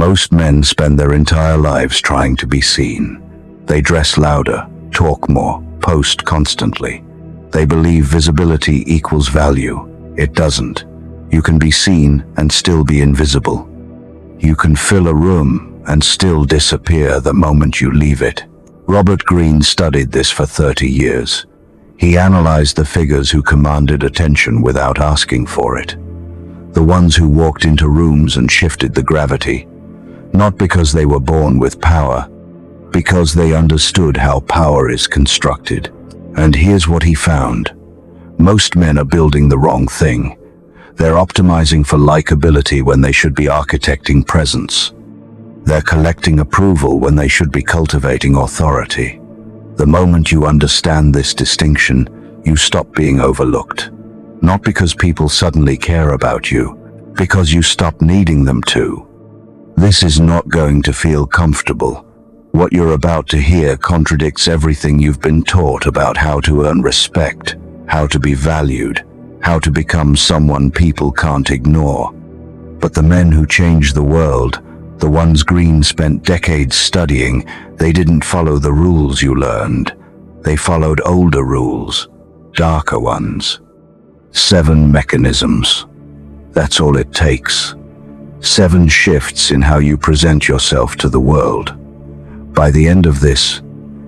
Most men spend their entire lives trying to be seen. They dress louder, talk more, post constantly. They believe visibility equals value. It doesn't. You can be seen and still be invisible. You can fill a room and still disappear the moment you leave it. Robert Greene studied this for 30 years. He analyzed the figures who commanded attention without asking for it. The ones who walked into rooms and shifted the gravity, not because they were born with power, because they understood how power is constructed. And here's what he found. Most men are building the wrong thing. They're optimizing for likability when they should be architecting presence. They're collecting approval when they should be cultivating authority. The moment you understand this distinction, you stop being overlooked. Not because people suddenly care about you, because you stop needing them to. This is not going to feel comfortable. What you're about to hear contradicts everything you've been taught about how to earn respect, how to be valued, how to become someone people can't ignore. But the men who change the world, the ones Greene spent decades studying, they didn't follow the rules you learned. They followed older rules, darker ones. 7 mechanisms. That's all it takes. 7 shifts in how you present yourself to the world. By the end of this,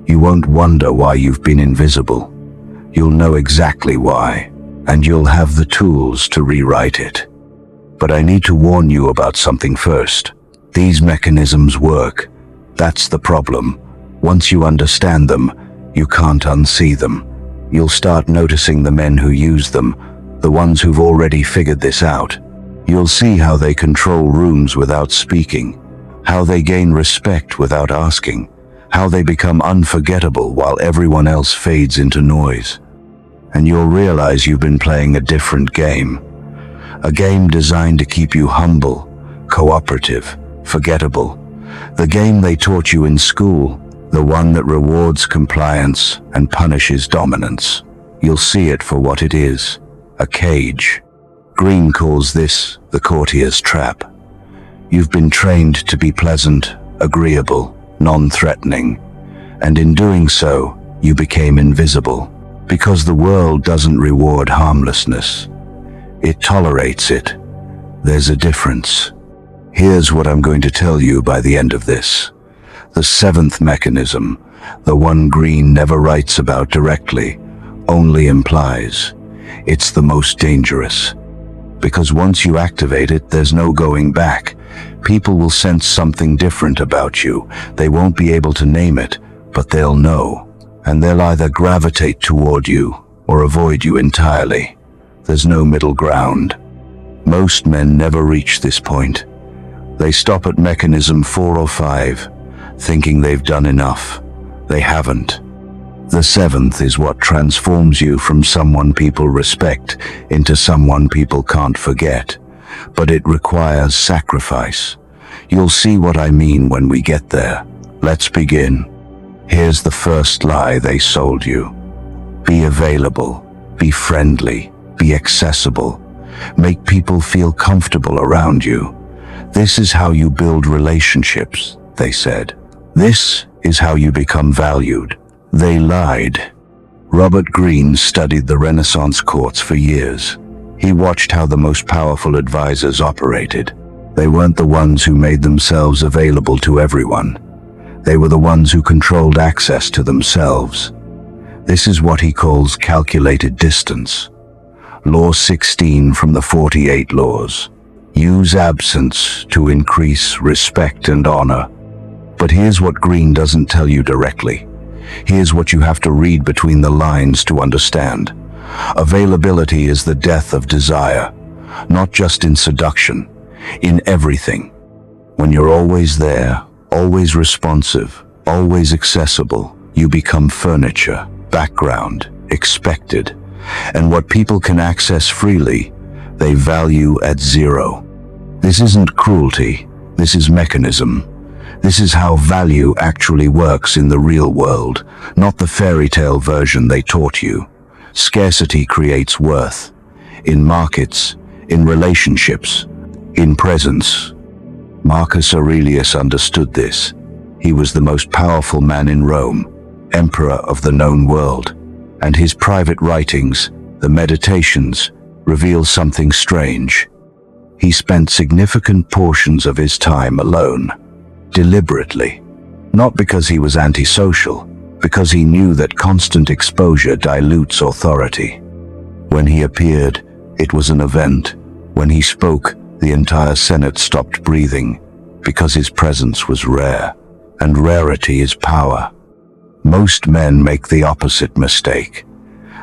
you won't wonder why you've been invisible. You'll know exactly why, and you'll have the tools to rewrite it. But I need to warn you about something first. These mechanisms work. That's the problem. Once you understand them, you can't unsee them. You'll start noticing the men who use them, the ones who've already figured this out. You'll see how they control rooms without speaking, how they gain respect without asking, how they become unforgettable while everyone else fades into noise. And you'll realize you've been playing a different game. A game designed to keep you humble, cooperative, forgettable. The game they taught you in school, the one that rewards compliance and punishes dominance. You'll see it for what it is, a cage. Greene calls this the courtier's trap. You've been trained to be pleasant, agreeable, non-threatening, and in doing so, you became invisible. Because the world doesn't reward harmlessness. It tolerates it. There's a difference. Here's what I'm going to tell you by the end of this. The 7th mechanism, the one Greene never writes about directly, only implies. It's the most dangerous. Because once you activate it, there's no going back. People will sense something different about you. They won't be able to name it, but they'll know. And they'll either gravitate toward you or avoid you entirely. There's no middle ground. Most men never reach this point. They stop at mechanism 4 or 5, thinking they've done enough. They haven't. The 7th is what transforms you from someone people respect into someone people can't forget. But it requires sacrifice. You'll see what I mean when we get there. Let's begin. Here's the first lie they sold you. Be available, be friendly, be accessible. Make people feel comfortable around you. This is how you build relationships, they said. This is how you become valued. They lied. Robert Greene studied the Renaissance courts for years. He watched how the most powerful advisors operated. They weren't the ones who made themselves available to everyone. They were the ones who controlled access to themselves. This is what he calls calculated distance. Law 16 from the 48 laws. Use absence to increase respect and honor. But here's what Greene doesn't tell you directly. Here's what you have to read between the lines to understand. Availability is the death of desire, not just in seduction, in everything. When you're always there, always responsive, always accessible, you become furniture, background, expected. And what people can access freely, they value at 0. This isn't cruelty, this is mechanism. This is how value actually works in the real world, not the fairy tale version they taught you. Scarcity creates worth. In markets, in relationships, in presence. Marcus Aurelius understood this. He was the most powerful man in Rome, emperor of the known world, and his private writings, the Meditations, reveal something strange. He spent significant portions of his time alone, deliberately, not because he was antisocial, because he knew that constant exposure dilutes authority. When he appeared, it was an event. When he spoke, the entire Senate stopped breathing, because his presence was rare, and rarity is power. Most men make the opposite mistake.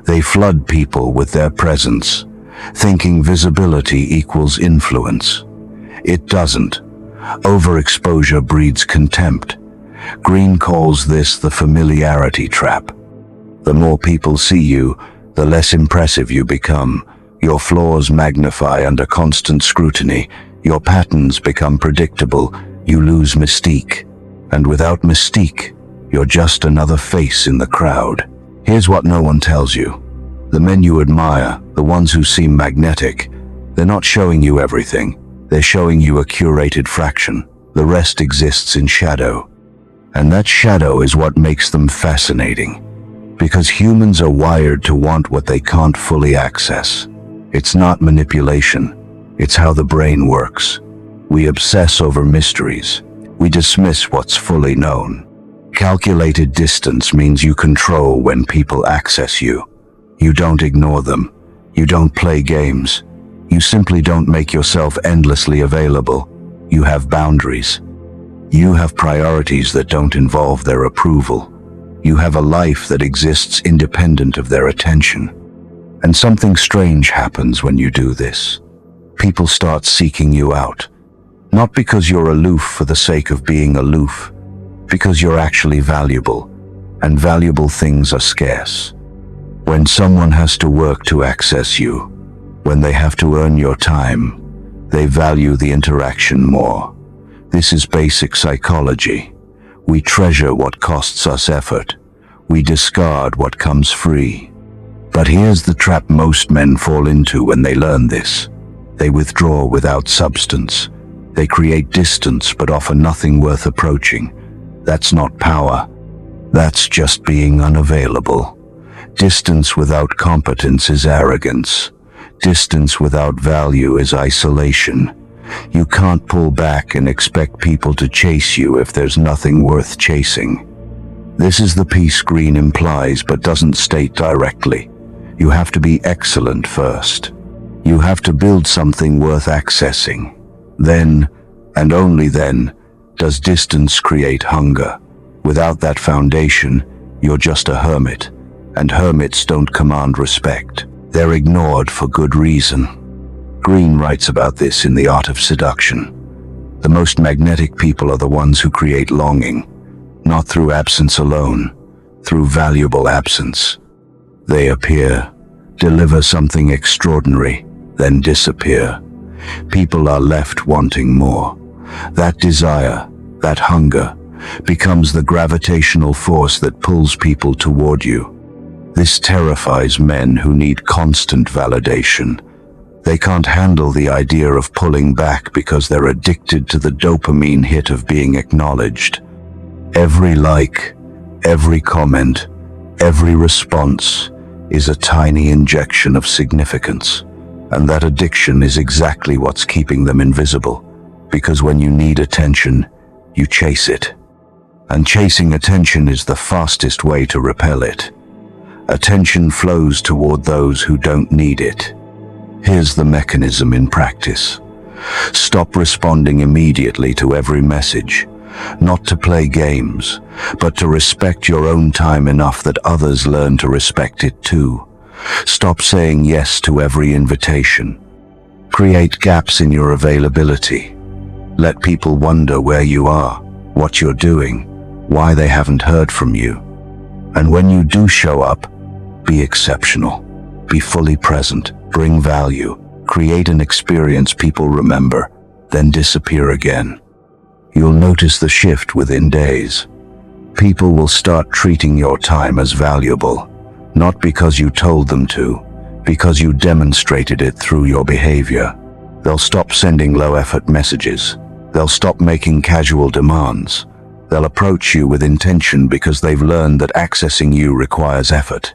They flood people with their presence, thinking visibility equals influence. It doesn't. Overexposure breeds contempt. Greene calls this the familiarity trap. The more people see you, the less impressive you become. Your flaws magnify under constant scrutiny. Your patterns become predictable. You lose mystique. And without mystique, you're just another face in the crowd. Here's what no one tells you. The men you admire, the ones who seem magnetic, they're not showing you everything. They're showing you a curated fraction. The rest exists in shadow. And that shadow is what makes them fascinating. Because humans are wired to want what they can't fully access. It's not manipulation. It's how the brain works. We obsess over mysteries. We dismiss what's fully known. Calculated distance means you control when people access you. You don't ignore them. You don't play games. You simply don't make yourself endlessly available. You have boundaries. You have priorities that don't involve their approval. You have a life that exists independent of their attention. And something strange happens when you do this. People start seeking you out. Not because you're aloof for the sake of being aloof, because you're actually valuable, and valuable things are scarce. When someone has to work to access you, when they have to earn your time, they value the interaction more. This is basic psychology. We treasure what costs us effort. We discard what comes free. But here's the trap most men fall into when they learn this. They withdraw without substance. They create distance but offer nothing worth approaching. That's not power. That's just being unavailable. Distance without competence is arrogance. Distance without value is isolation. You can't pull back and expect people to chase you if there's nothing worth chasing. This is the piece Greene implies but doesn't state directly. You have to be excellent first. You have to build something worth accessing. Then, and only then, does distance create hunger. Without that foundation, you're just a hermit, and hermits don't command respect. They're ignored for good reason. Greene writes about this in The Art of Seduction. The most magnetic people are the ones who create longing, not through absence alone, through valuable absence. They appear, deliver something extraordinary, then disappear. People are left wanting more. That desire, that hunger, becomes the gravitational force that pulls people toward you. This terrifies men who need constant validation. They can't handle the idea of pulling back because they're addicted to the dopamine hit of being acknowledged. Every like, every comment, every response is a tiny injection of significance. And that addiction is exactly what's keeping them invisible. Because when you need attention, you chase it. And chasing attention is the fastest way to repel it. Attention flows toward those who don't need it. Here's the mechanism in practice. Stop responding immediately to every message, not to play games, but to respect your own time enough that others learn to respect it too. Stop saying yes to every invitation. Create gaps in your availability. Let people wonder where you are, what you're doing, why they haven't heard from you. And when you do show up, be exceptional. Be fully present. Bring value. Create an experience people remember, then disappear again. You'll notice the shift within days. People will start treating your time as valuable, not because you told them to, because you demonstrated it through your behavior. They'll stop sending low-effort messages. They'll stop making casual demands. They'll approach you with intention because they've learned that accessing you requires effort.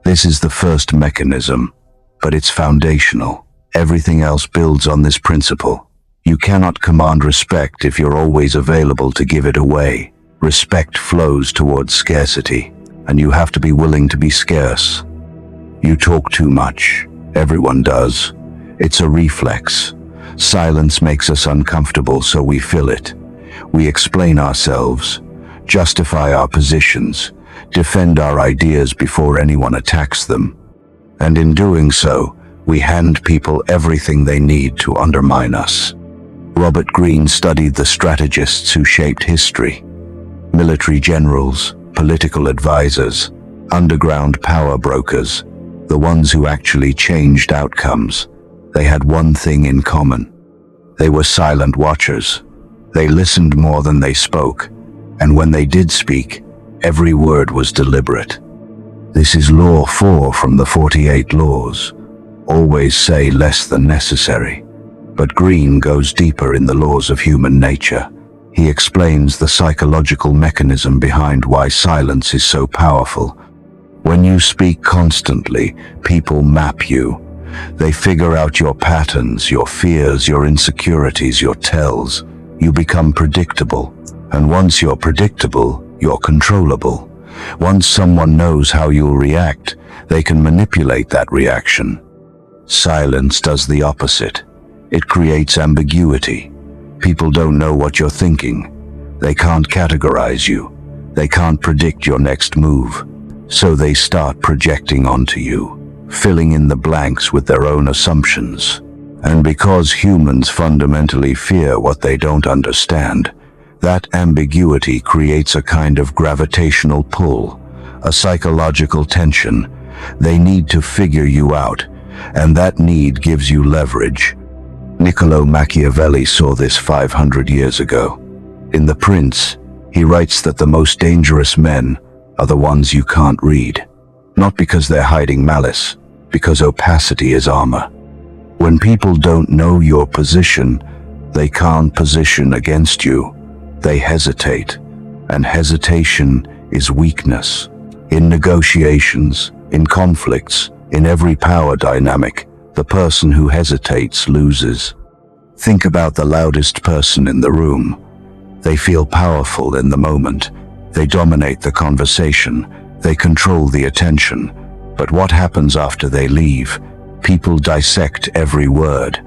This is the first mechanism, but it's foundational. Everything else builds on this principle. You cannot command respect if you're always available to give it away. Respect flows towards scarcity, and you have to be willing to be scarce. You talk too much. Everyone does. It's a reflex. Silence makes us uncomfortable, so we fill it. We explain ourselves, justify our positions, defend our ideas before anyone attacks them. And in doing so, we hand people everything they need to undermine us. Robert Greene studied the strategists who shaped history. Military generals, political advisors, underground power brokers, the ones who actually changed outcomes. They had one thing in common. They were silent watchers. They listened more than they spoke, and when they did speak, every word was deliberate. This is Law 4 from the 48 Laws. Always say less than necessary. But Greene goes deeper in the laws of human nature. He explains the psychological mechanism behind why silence is so powerful. When you speak constantly, people map you. They figure out your patterns, your fears, your insecurities, your tells. You become predictable. And once you're predictable, you're controllable. Once someone knows how you'll react, they can manipulate that reaction. Silence does the opposite. It creates ambiguity. People don't know what you're thinking. They can't categorize you. They can't predict your next move. So they start projecting onto you, filling in the blanks with their own assumptions. And because humans fundamentally fear what they don't understand, that ambiguity creates a kind of gravitational pull, a psychological tension. They need to figure you out, and that need gives you leverage. Niccolò Machiavelli saw this 500 years ago. In The Prince, he writes that the most dangerous men are the ones you can't read, not because they're hiding malice, because opacity is armor. When people don't know your position, they can't position against you. They hesitate, and hesitation is weakness. In negotiations, in conflicts, in every power dynamic, the person who hesitates loses. Think about the loudest person in the room. They feel powerful in the moment. They dominate the conversation. They control the attention. But what happens after they leave? People dissect every word.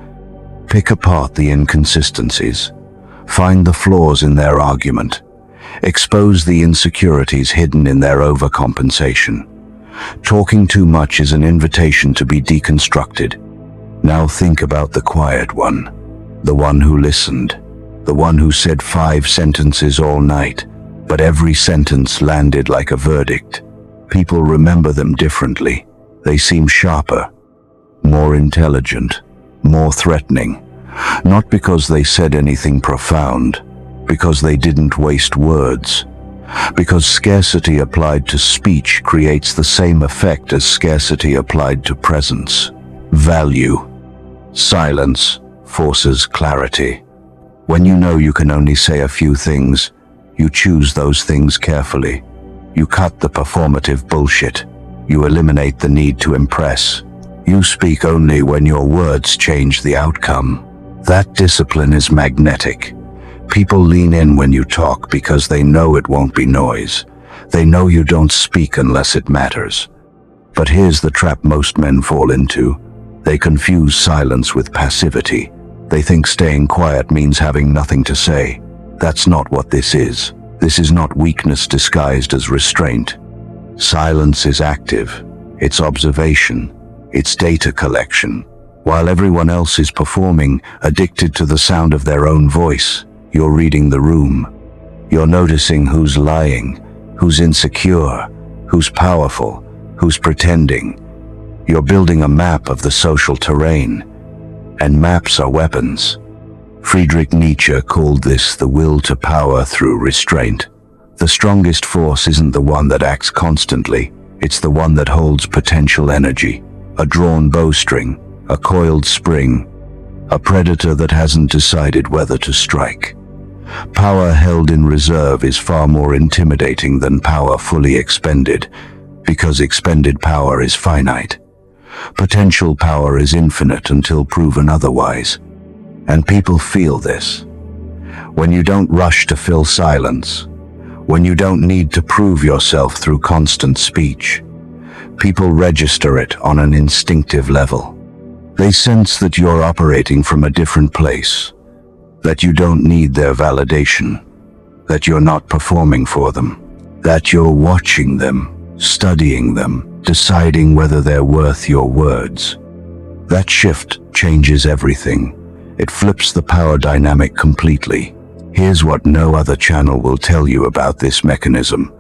Pick apart the inconsistencies. Find the flaws in their argument. Expose the insecurities hidden in their overcompensation. Talking too much is an invitation to be deconstructed. Now think about the quiet one, the one who listened, the one who said 5 sentences all night, but every sentence landed like a verdict. People remember them differently. They seem sharper, more intelligent, more threatening. Not because they said anything profound, because they didn't waste words. Because scarcity applied to speech creates the same effect as scarcity applied to presence. Value. Silence forces clarity. When you know you can only say a few things, you choose those things carefully. You cut the performative bullshit. You eliminate the need to impress. You speak only when your words change the outcome. That discipline is magnetic. People lean in when you talk because they know it won't be noise. They know you don't speak unless it matters. But here's the trap most men fall into. They confuse silence with passivity. They think staying quiet means having nothing to say. That's not what this is. This is not weakness disguised as restraint. Silence is active. It's observation. It's data collection. While everyone else is performing, addicted to the sound of their own voice, you're reading the room. You're noticing who's lying, who's insecure, who's powerful, who's pretending. You're building a map of the social terrain. And maps are weapons. Friedrich Nietzsche called this the will to power through restraint. The strongest force isn't the one that acts constantly. It's the one that holds potential energy. A drawn bowstring, a coiled spring. a predator that hasn't decided whether to strike. Power held in reserve is far more intimidating than power fully expended, because expended power is finite. Potential power is infinite until proven otherwise. And people feel this. When you don't rush to fill silence, when you don't need to prove yourself through constant speech, people register it on an instinctive level. They sense that you're operating from a different place, that you don't need their validation, that you're not performing for them, that you're watching them, studying them, deciding whether they're worth your words. That shift changes everything. It flips the power dynamic completely. Here's what no other channel will tell you about this mechanism.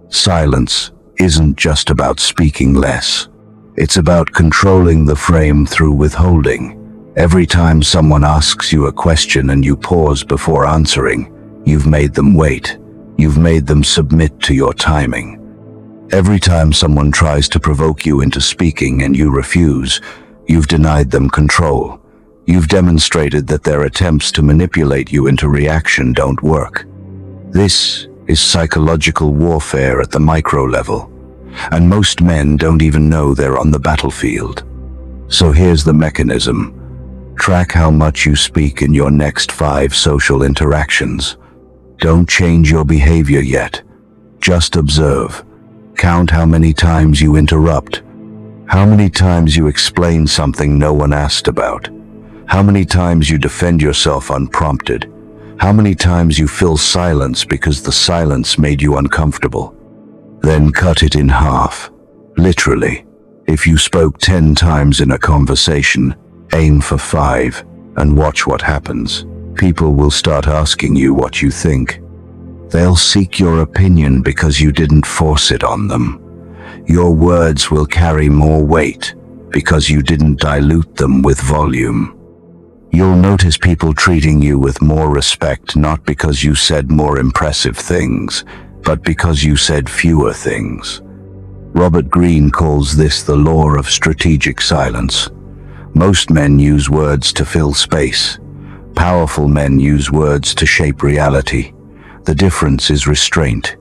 Silence isn't just about speaking less. It's about controlling the frame through withholding. Every time someone asks you a question and you pause before answering, you've made them wait. You've made them submit to your timing. Every time someone tries to provoke you into speaking and you refuse, you've denied them control. You've demonstrated that their attempts to manipulate you into reaction don't work. This is psychological warfare at the micro level, and most men don't even know they're on the battlefield. So here's the mechanism. Track how much you speak in your next 5 social interactions. Don't change your behavior yet. Just observe. Count how many times you interrupt. How many times you explain something no one asked about. How many times you defend yourself unprompted? How many times you fill silence because the silence made you uncomfortable? Then cut it in half. Literally. If you spoke 10 times in a conversation, aim for 5 and watch what happens. People will start asking you what you think. They'll seek your opinion because you didn't force it on them. Your words will carry more weight because you didn't dilute them with volume. You'll notice people treating you with more respect not because you said more impressive things, but because you said fewer things. Robert Greene calls this the law of strategic silence. Most men use words to fill space. Powerful men use words to shape reality. The difference is restraint.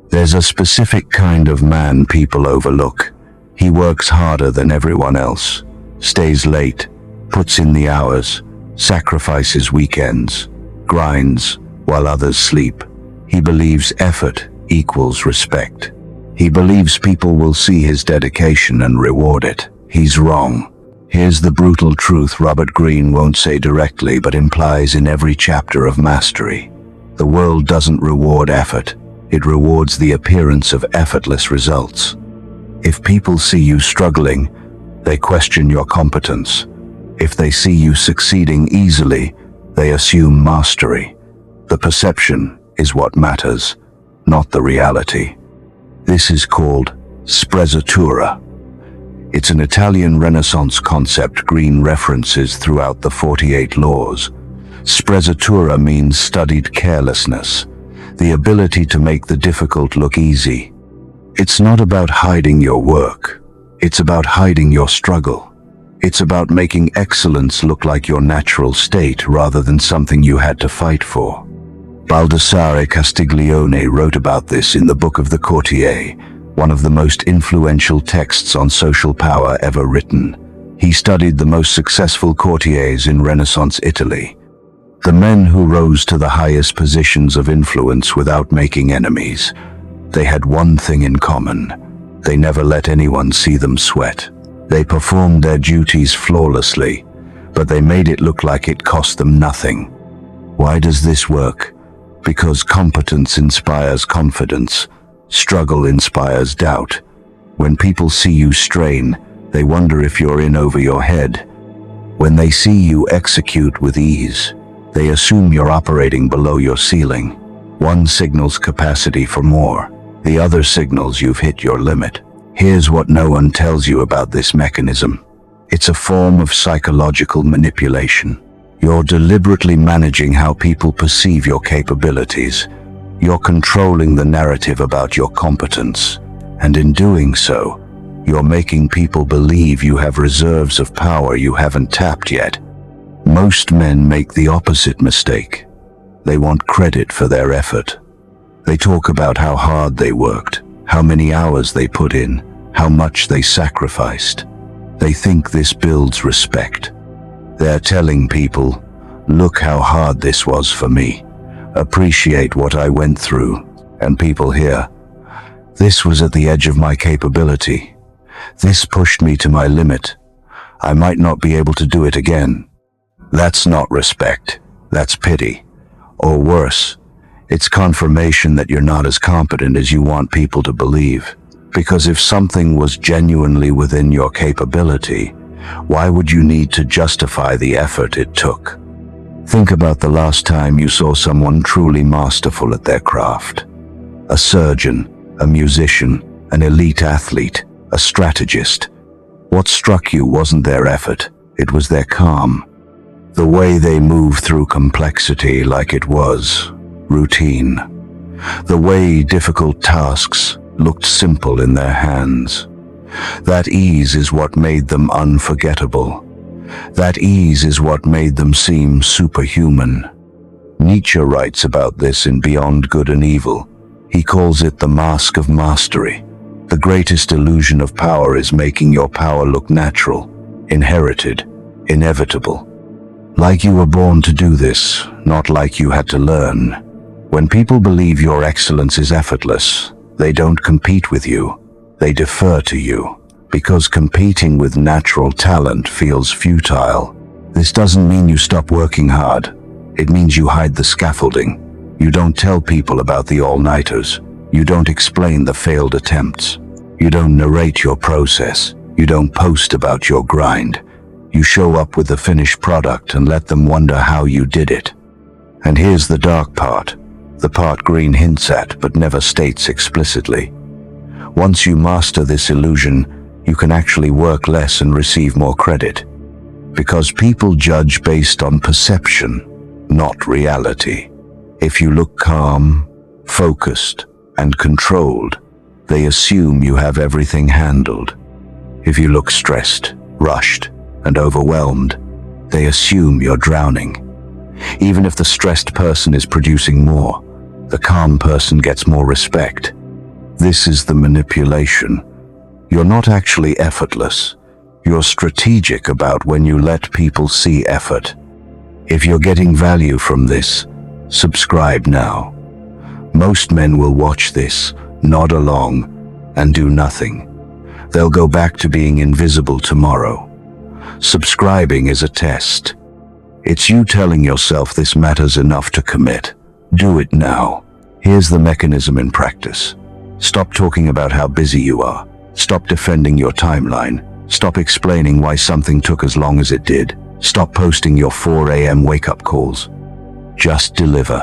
There's a specific kind of man people overlook. He works harder than everyone else, stays late, puts in the hours, sacrifices weekends, grinds while others sleep. He believes effort equals respect. He believes people will see his dedication and reward it. He's wrong. Here's the brutal truth Robert Greene won't say directly but implies in every chapter of Mastery. The world doesn't reward effort. It rewards the appearance of effortless results. If people see you struggling, they question your competence. If they see you succeeding easily, they assume mastery. The perception is what matters, not the reality. This is called sprezzatura. It's an Italian Renaissance concept Greene references throughout the 48 Laws. Sprezzatura means studied carelessness, the ability to make the difficult look easy. It's not about hiding your work. It's about hiding your struggle. It's about making excellence look like your natural state rather than something you had to fight for. Baldassare Castiglione wrote about this in the Book of the Courtier, one of the most influential texts on social power ever written. He studied the most successful courtiers in Renaissance Italy, the men who rose to the highest positions of influence without making enemies. They had one thing in common. They never let anyone see them sweat. They performed their duties flawlessly, but they made it look like it cost them nothing. Why does this work? Because competence inspires confidence. Struggle inspires doubt. When people see you strain, they wonder if you're in over your head. When they see you execute with ease, they assume you're operating below your ceiling. One signals capacity for more. The other signals you've hit your limit. Here's what no one tells you about this mechanism. It's a form of psychological manipulation. You're deliberately managing how people perceive your capabilities. You're controlling the narrative about your competence. And in doing so, you're making people believe you have reserves of power you haven't tapped yet. Most men make the opposite mistake. They want credit for their effort. They talk about how hard they worked, how many hours they put in, how much they sacrificed. They think this builds respect. They're telling people, look how hard this was for me. Appreciate what I went through. And people hear, this was at the edge of my capability. This pushed me to my limit. I might not be able to do it again. That's not respect. That's pity. Or worse, it's confirmation that you're not as competent as you want people to believe. Because if something was genuinely within your capability, why would you need to justify the effort it took? Think about the last time you saw someone truly masterful at their craft. A surgeon, a musician, an elite athlete, a strategist. What struck you wasn't their effort, it was their calm. The way they moved through complexity like it was routine. The way difficult tasks looked simple in their hands. That ease is what made them unforgettable. That ease is what made them seem superhuman. Nietzsche writes about this in Beyond Good and Evil. He calls it the mask of mastery. The greatest illusion of power is making your power look natural, inherited, inevitable. Like you were born to do this, not like you had to learn. When people believe your excellence is effortless, they don't compete with you, they defer to you. Because competing with natural talent feels futile. This doesn't mean you stop working hard. It means you hide the scaffolding. You don't tell people about the all-nighters. You don't explain the failed attempts. You don't narrate your process. You don't post about your grind. You show up with the finished product and let them wonder how you did it. And here's the dark part, the part Greene hints at but never states explicitly. Once you master this illusion, you can actually work less and receive more credit. Because people judge based on perception, not reality. If you look calm, focused, and controlled, they assume you have everything handled. If you look stressed, rushed, and overwhelmed, they assume you're drowning. Even if the stressed person is producing more, the calm person gets more respect. This is the manipulation. You're not actually effortless. You're strategic about when you let people see effort. If you're getting value from this, subscribe now. Most men will watch this, nod along, and do nothing. They'll go back to being invisible tomorrow. Subscribing is a test. It's you telling yourself this matters enough to commit. Do it now. Here's the mechanism in practice. Stop talking about how busy you are. Stop defending your timeline. Stop explaining why something took as long as it did. Stop posting your 4 a.m. wake-up calls. Just deliver.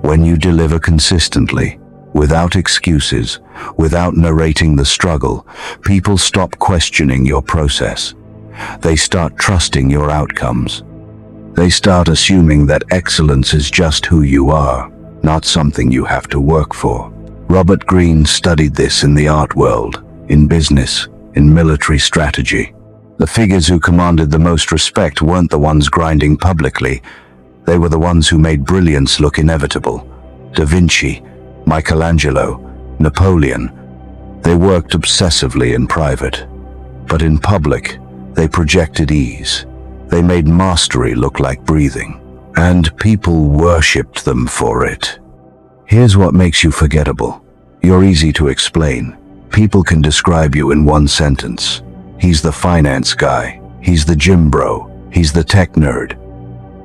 When you deliver consistently, without excuses, without narrating the struggle, people stop questioning your process. They start trusting your outcomes. They start assuming that excellence is just who you are, not something you have to work for. Robert Greene studied this in the art world, in business, in military strategy. The figures who commanded the most respect weren't the ones grinding publicly. They were the ones who made brilliance look inevitable. Da Vinci, Michelangelo, Napoleon. They worked obsessively in private. But in public, they projected ease. They made mastery look like breathing. And people worshipped them for it. Here's what makes you forgettable. You're easy to explain. People can describe you in one sentence. He's the finance guy. He's the gym bro. He's the tech nerd.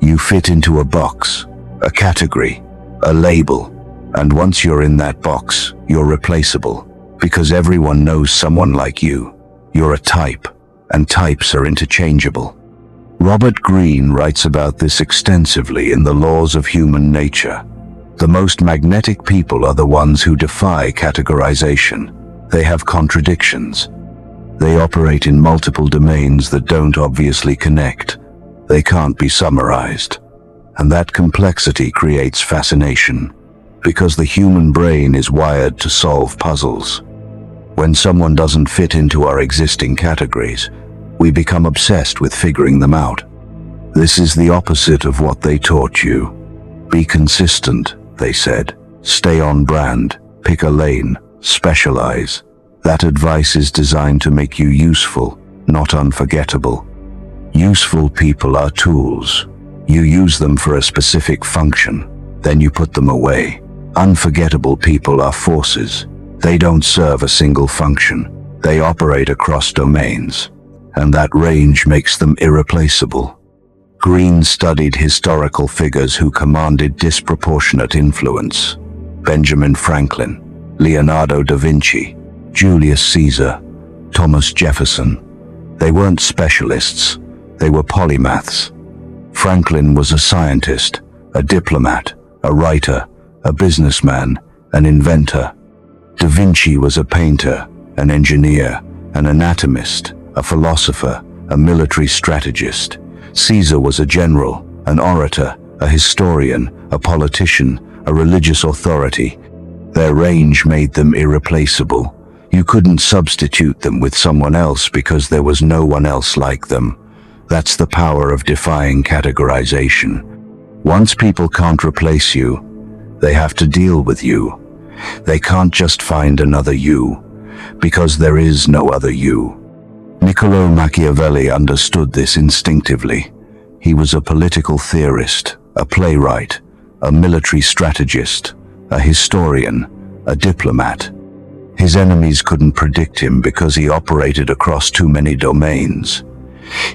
You fit into a box, a category, a label. And once you're in that box, you're replaceable. Because everyone knows someone like you. You're a type, and types are interchangeable. Robert Greene writes about this extensively in The Laws of Human Nature. The most magnetic people are the ones who defy categorization. They have contradictions. They operate in multiple domains that don't obviously connect. They can't be summarized. And that complexity creates fascination, because the human brain is wired to solve puzzles. When someone doesn't fit into our existing categories, we become obsessed with figuring them out. This is the opposite of what they taught you. Be consistent, they said. Stay on brand, pick a lane, specialize. That advice is designed to make you useful, not unforgettable. Useful people are tools. You use them for a specific function, then you put them away. Unforgettable people are forces. They don't serve a single function. They operate across domains, and that range makes them irreplaceable. Greene studied historical figures who commanded disproportionate influence. Benjamin Franklin, Leonardo da Vinci, Julius Caesar, Thomas Jefferson. They weren't specialists, they were polymaths. Franklin was a scientist, a diplomat, a writer, a businessman, an inventor. Da Vinci was a painter, an engineer, an anatomist, a philosopher, a military strategist. Caesar was a general, an orator, a historian, a politician, a religious authority. Their range made them irreplaceable. You couldn't substitute them with someone else because there was no one else like them. That's the power of defying categorization. Once people can't replace you, they have to deal with you. They can't just find another you, because there is no other you. Niccolò Machiavelli understood this instinctively. He was a political theorist, a playwright, a military strategist, a historian, a diplomat. His enemies couldn't predict him because he operated across too many domains.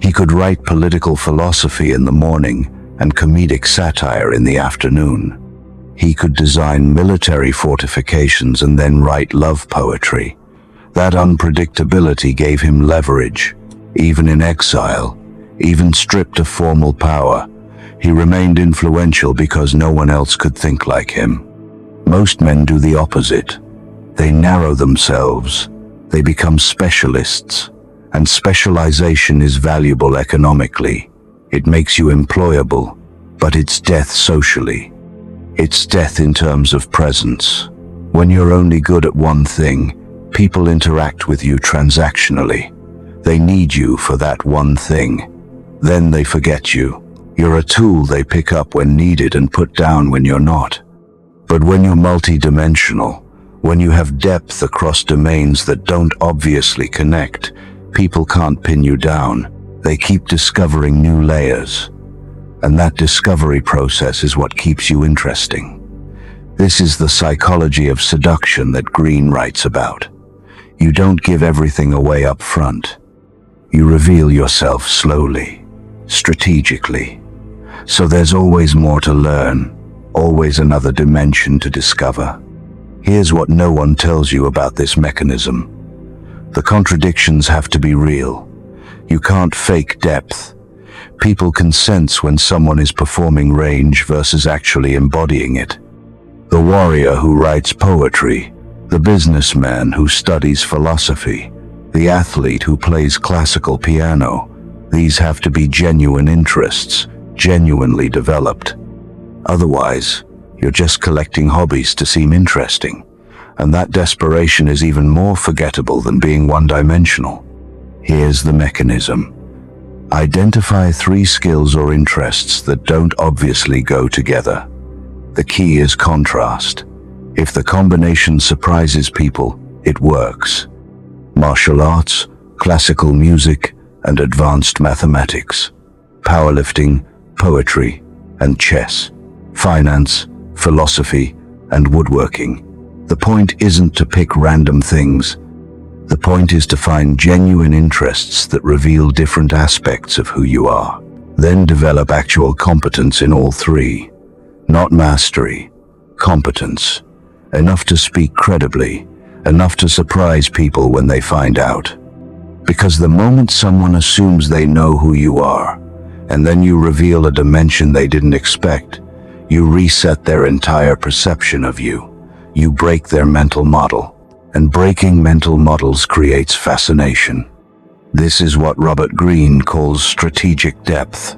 He could write political philosophy in the morning and comedic satire in the afternoon. He could design military fortifications and then write love poetry. That unpredictability gave him leverage. Even in exile, even stripped of formal power, he remained influential because no one else could think like him. Most men do the opposite. They narrow themselves. They become specialists. And specialization is valuable economically. It makes you employable, but it's death socially. It's death in terms of presence. When you're only good at one thing, people interact with you transactionally. They need you for that one thing. Then they forget you. You're a tool they pick up when needed and put down when you're not. But when you're multidimensional, when you have depth across domains that don't obviously connect, people can't pin you down. They keep discovering new layers. And that discovery process is what keeps you interesting. This is the psychology of seduction that Greene writes about. You don't give everything away up front. You reveal yourself slowly, strategically. So there's always more to learn, always another dimension to discover. Here's what no one tells you about this mechanism. The contradictions have to be real. You can't fake depth. People can sense when someone is performing range versus actually embodying it. The warrior who writes poetry, the businessman who studies philosophy, the athlete who plays classical piano, these have to be genuine interests, genuinely developed. Otherwise, you're just collecting hobbies to seem interesting, and that desperation is even more forgettable than being one-dimensional. Here's the mechanism. Identify 3 skills or interests that don't obviously go together. The key is contrast. If the combination surprises people, it works. Martial arts, classical music, and advanced mathematics. Powerlifting, poetry, and chess. Finance, philosophy, and woodworking. The point isn't to pick random things. The point is to find genuine interests that reveal different aspects of who you are. Then develop actual competence in all 3. Not mastery, competence. Enough to speak credibly, enough to surprise people when they find out. Because the moment someone assumes they know who you are, and then you reveal a dimension they didn't expect, you reset their entire perception of you. You break their mental model. And breaking mental models creates fascination. This is what Robert Greene calls strategic depth.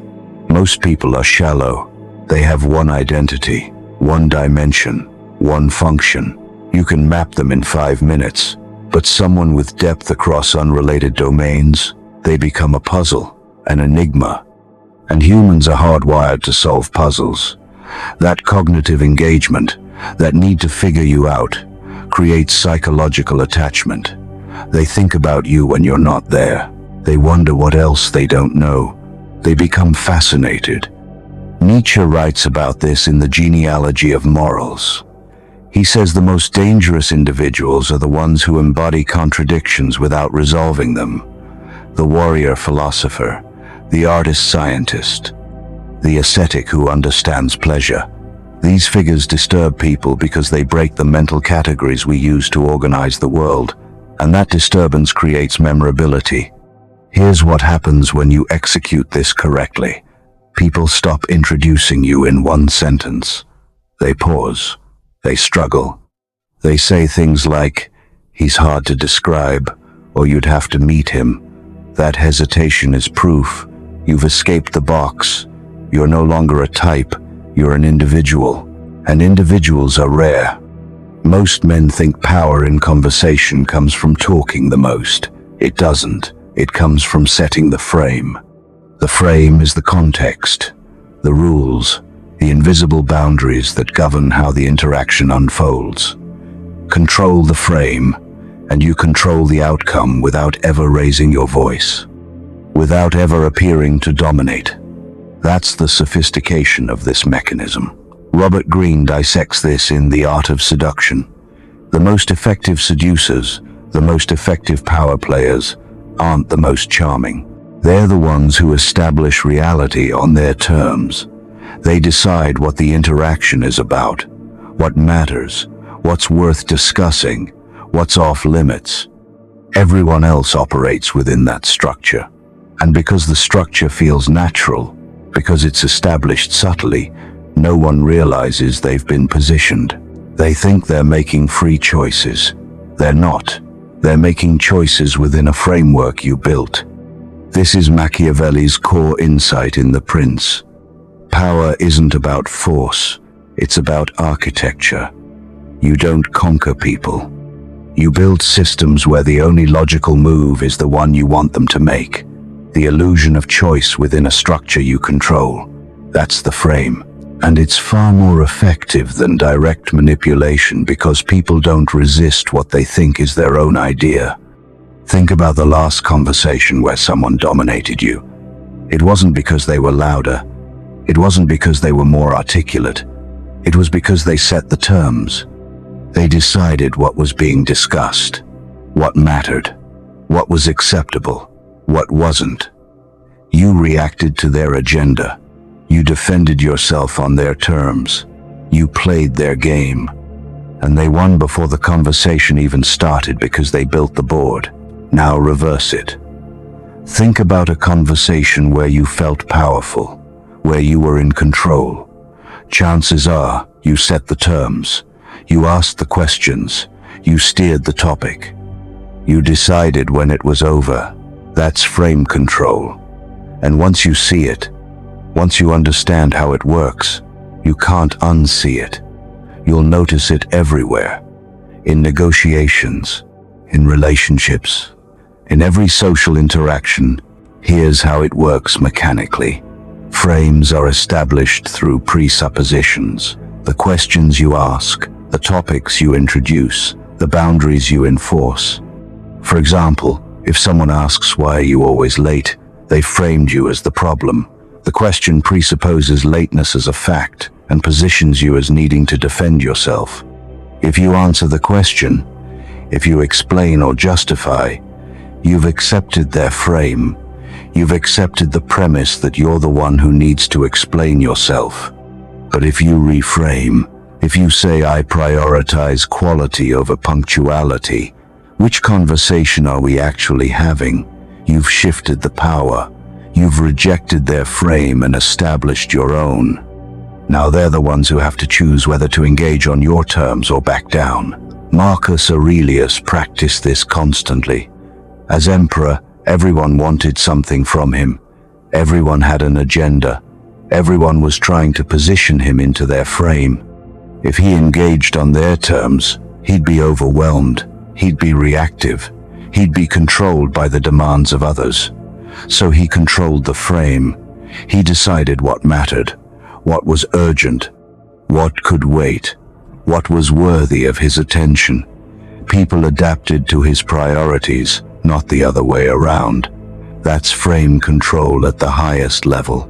Most people are shallow. They have one identity, one dimension, one function. You can map them in 5 minutes, but someone with depth across unrelated domains, they become a puzzle, an enigma. And humans are hardwired to solve puzzles. That cognitive engagement, that need to figure you out, creates psychological attachment. They think about you when you're not there. They wonder what else they don't know. They become fascinated. Nietzsche writes about this in The Genealogy of Morals. He says the most dangerous individuals are the ones who embody contradictions without resolving them. The warrior philosopher, the artist scientist, the ascetic who understands pleasure. These figures disturb people because they break the mental categories we use to organize the world, and that disturbance creates memorability. Here's what happens when you execute this correctly. People stop introducing you in one sentence. They pause. They struggle. They say things like, "He's hard to describe," or "You'd have to meet him." That hesitation is proof. You've escaped the box. You're no longer a type. You're an individual. And individuals are rare. Most men think power in conversation comes from talking the most. It doesn't. It comes from setting the frame. The frame is the context, the rules, the invisible boundaries that govern how the interaction unfolds. Control the frame, and you control the outcome without ever raising your voice, without ever appearing to dominate. That's the sophistication of this mechanism. Robert Greene dissects this in The Art of Seduction. The most effective seducers, the most effective power players, aren't the most charming. They're the ones who establish reality on their terms. They decide what the interaction is about, what matters, what's worth discussing, what's off limits. Everyone else operates within that structure. And because the structure feels natural, because it's established subtly, no one realizes they've been positioned. They think they're making free choices. They're not. They're making choices within a framework you built. This is Machiavelli's core insight in The Prince. Power isn't about force, it's about architecture. You don't conquer people. You build systems where the only logical move is the one you want them to make. The illusion of choice within a structure you control. That's the frame. And it's far more effective than direct manipulation because people don't resist what they think is their own idea. Think about the last conversation where someone dominated you. It wasn't because they were louder. It wasn't because they were more articulate. It was because they set the terms. They decided what was being discussed, what mattered, what was acceptable, what wasn't. You reacted to their agenda. You defended yourself on their terms. You played their game. And they won before the conversation even started because they built the board. Now reverse it. Think about a conversation where you felt powerful, where you were in control. Chances are you set the terms. You asked the questions. You steered the topic. You decided when it was over. That's frame control. And once you see it, once you understand how it works, you can't unsee it. You'll notice it everywhere. In negotiations, in relationships, in every social interaction. Here's how it works mechanically. Frames are established through presuppositions. The questions you ask, the topics you introduce, the boundaries you enforce. For example, if someone asks why are you always late, they framed you as the problem. The question presupposes lateness as a fact and positions you as needing to defend yourself. If you answer the question, if you explain or justify, you've accepted their frame. You've accepted the premise that you're the one who needs to explain yourself. But if you reframe, if you say I prioritize quality over punctuality, which conversation are we actually having? You've shifted the power. You've rejected their frame and established your own. Now they're the ones who have to choose whether to engage on your terms or back down. Marcus Aurelius practiced this constantly. As emperor, everyone wanted something from him. Everyone had an agenda. Everyone was trying to position him into their frame. If he engaged on their terms, he'd be overwhelmed. He'd be reactive. He'd be controlled by the demands of others. So he controlled the frame. He decided what mattered, what was urgent, what could wait, what was worthy of his attention. People adapted to his priorities, not the other way around. That's frame control at the highest level.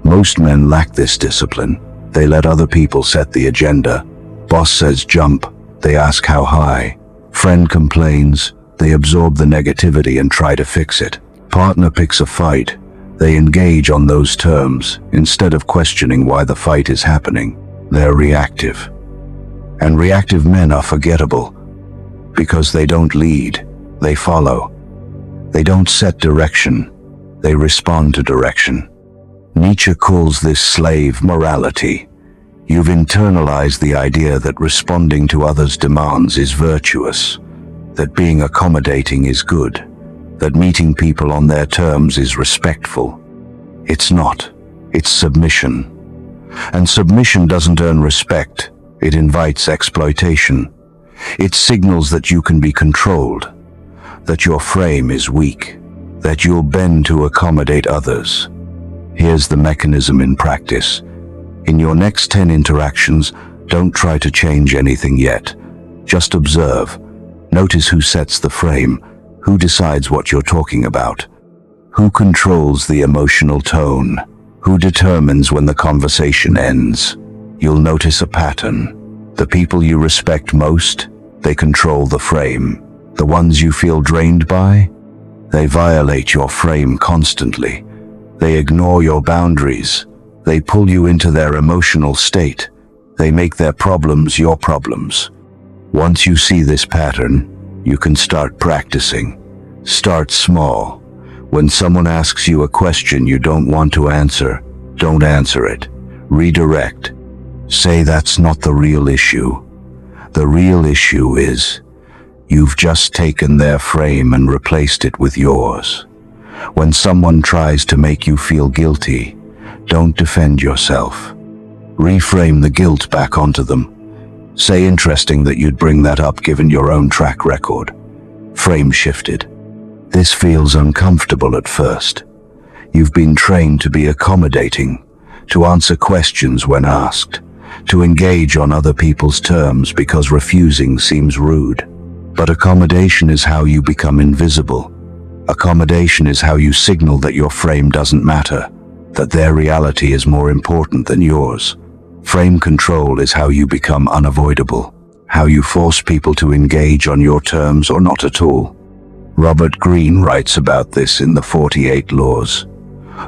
Most men lack this discipline. They let other people set the agenda. Boss says jump, they ask how high. Friend complains, they absorb the negativity and try to fix it. Partner picks a fight, they engage on those terms instead of questioning why the fight is happening. They're reactive. And reactive men are forgettable because they don't lead, they follow. They don't set direction, they respond to direction. Nietzsche calls this slave morality. You've internalized the idea that responding to others' demands is virtuous, that being accommodating is good, that meeting people on their terms is respectful. It's not. It's submission. And submission doesn't earn respect. It invites exploitation. It signals that you can be controlled, that your frame is weak, that you'll bend to accommodate others. Here's the mechanism in practice. In your next 10 interactions, don't try to change anything yet. Just observe. Notice who sets the frame, who decides what you're talking about, who controls the emotional tone, who determines when the conversation ends. You'll notice a pattern. The people you respect most, they control the frame. The ones you feel drained by, they violate your frame constantly. They ignore your boundaries. They pull you into their emotional state. They make their problems your problems. Once you see this pattern, you can start practicing. Start small. When someone asks you a question you don't want to answer, don't answer it. Redirect. Say that's not the real issue. The real issue is you've just taken their frame and replaced it with yours. When someone tries to make you feel guilty, don't defend yourself. Reframe the guilt back onto them. Say interesting that you'd bring that up given your own track record. Frame shifted. This feels uncomfortable at first. You've been trained to be accommodating, to answer questions when asked, to engage on other people's terms because refusing seems rude. But accommodation is how you become invisible. Accommodation is how you signal that your frame doesn't matter, that their reality is more important than yours. Frame control is how you become unavoidable, how you force people to engage on your terms or not at all. Robert Greene writes about this in the 48 Laws.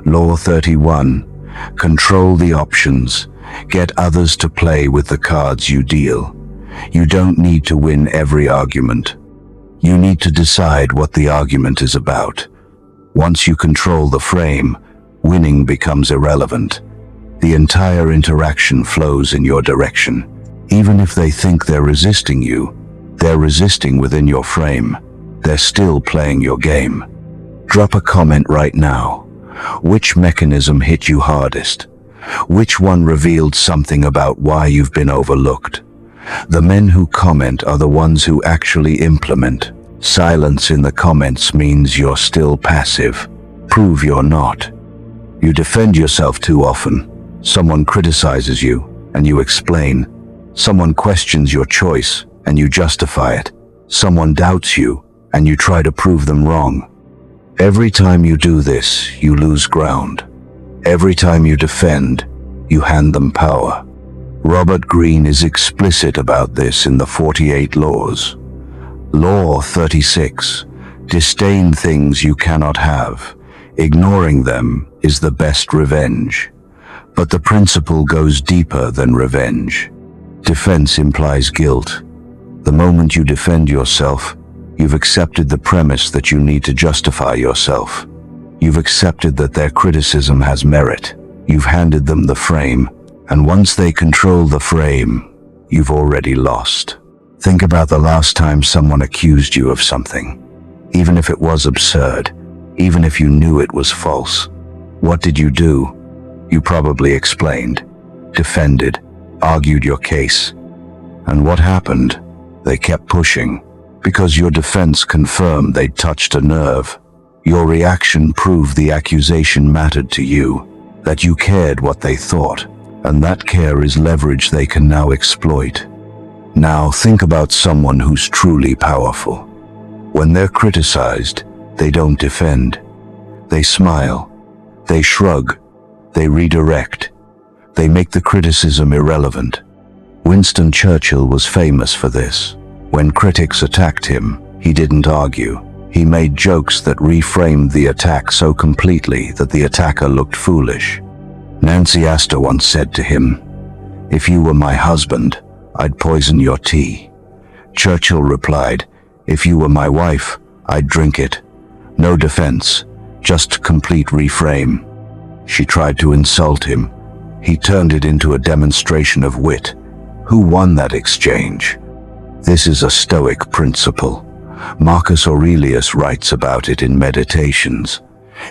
Law 31, control the options, get others to play with the cards you deal. You don't need to win every argument. You need to decide what the argument is about. Once you control the frame, winning becomes irrelevant. The entire interaction flows in your direction. Even if they think they're resisting you, they're resisting within your frame. They're still playing your game. Drop a comment right now. Which mechanism hit you hardest? Which one revealed something about why you've been overlooked? The men who comment are the ones who actually implement. Silence in the comments means you're still passive. Prove you're not. You defend yourself too often. Someone criticizes you, and you explain. Someone questions your choice, and you justify it. Someone doubts you, and you try to prove them wrong. Every time you do this, you lose ground. Every time you defend, you hand them power. Robert Greene is explicit about this in the 48 Laws. Law 36, disdain things you cannot have. Ignoring them is the best revenge. But the principle goes deeper than revenge. Defense implies guilt. The moment you defend yourself, you've accepted the premise that you need to justify yourself. You've accepted that their criticism has merit. You've handed them the frame, and once they control the frame, you've already lost. Think about the last time someone accused you of something. Even if it was absurd, even if you knew it was false. What did you do? You probably explained, defended, argued your case. And what happened? They kept pushing, because your defense confirmed they'd touched a nerve. Your reaction proved the accusation mattered to you. that you cared what they thought, and that care is leverage they can now exploit. Now think about someone who's truly powerful. When they're criticized, they don't defend. They smile, they shrug, they redirect. They make the criticism irrelevant. Winston Churchill was famous for this. When critics attacked him, he didn't argue. He made jokes that reframed the attack so completely that the attacker looked foolish. Nancy Astor once said to him, "If you were my husband, I'd poison your tea." Churchill replied, "If you were my wife, I'd drink it." No defense, just complete reframe. She tried to insult him. He turned it into a demonstration of wit. Who won that exchange? This is a Stoic principle. Marcus Aurelius writes about it in Meditations.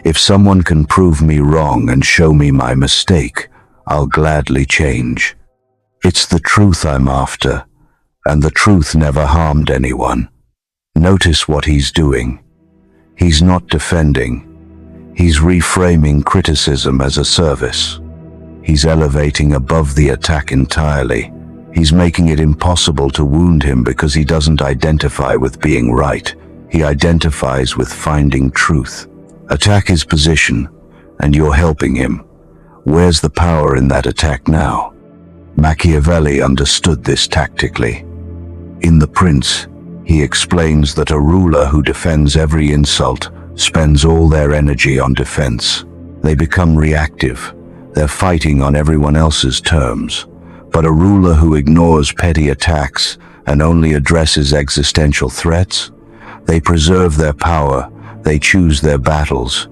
If someone can prove me wrong and show me my mistake, I'll gladly change. It's the truth I'm after, and the truth never harmed anyone. Notice what he's doing. He's not defending. He's reframing criticism as a service. He's elevating above the attack entirely. He's making it impossible to wound him because he doesn't identify with being right. He identifies with finding truth. Attack his position, and you're helping him. Where's the power in that attack now? Machiavelli understood this tactically. In The Prince, he explains that a ruler who defends every insult spends all their energy on defense. They become reactive. They're fighting on everyone else's terms. But a ruler who ignores petty attacks and only addresses existential threats, they preserve their power, they choose their battles.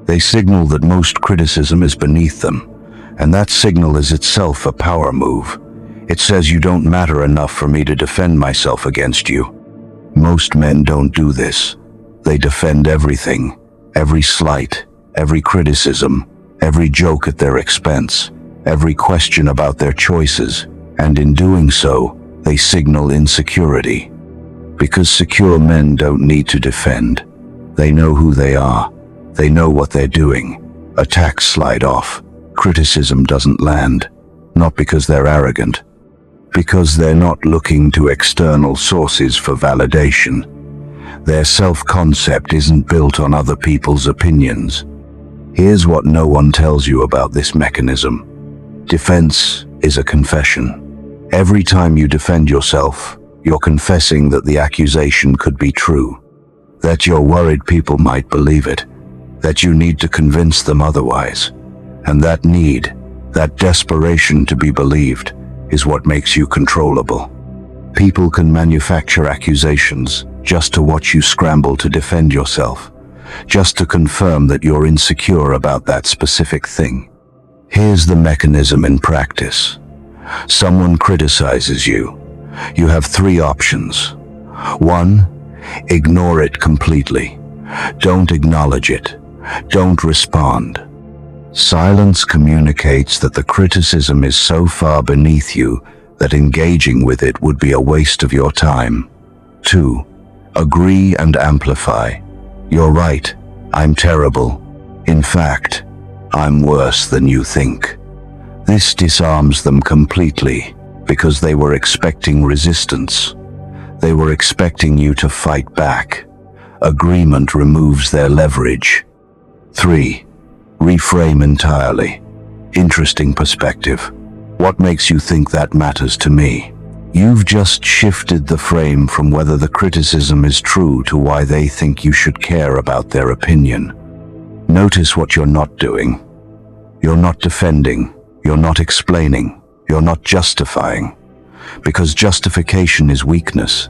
They signal that most criticism is beneath them, and that signal is itself a power move. It says you don't matter enough for me to defend myself against you. Most men don't do this. They defend everything, every slight, every criticism, every joke at their expense, every question about their choices, and in doing so, they signal insecurity. Because secure men don't need to defend. They know who they are. They know what they're doing. Attacks slide off. Criticism doesn't land. Not because they're arrogant. Because they're not looking to external sources for validation. Their self-concept isn't built on other people's opinions. Here's what no one tells you about this mechanism. Defense is a confession. Every time you defend yourself, you're confessing that the accusation could be true, that you're worried people might believe it, that you need to convince them otherwise. And that need, that desperation to be believed, is what makes you controllable. People can manufacture accusations just to watch you scramble to defend yourself, just to confirm that you're insecure about that specific thing. Here's the mechanism in practice. Someone criticizes you. You have three options. 1, ignore it completely. Don't acknowledge it. Don't respond. Silence communicates that the criticism is so far beneath you that engaging with it would be a waste of your time. 2, agree and amplify. You're right. I'm terrible. In fact, I'm worse than you think. This disarms them completely because they were expecting resistance. They were expecting you to fight back. Agreement removes their leverage. 3, reframe entirely. Interesting perspective. What makes you think that matters to me? You've just shifted the frame from whether the criticism is true to why they think you should care about their opinion. Notice what you're not doing. You're not defending. You're not explaining. You're not justifying. Because justification is weakness.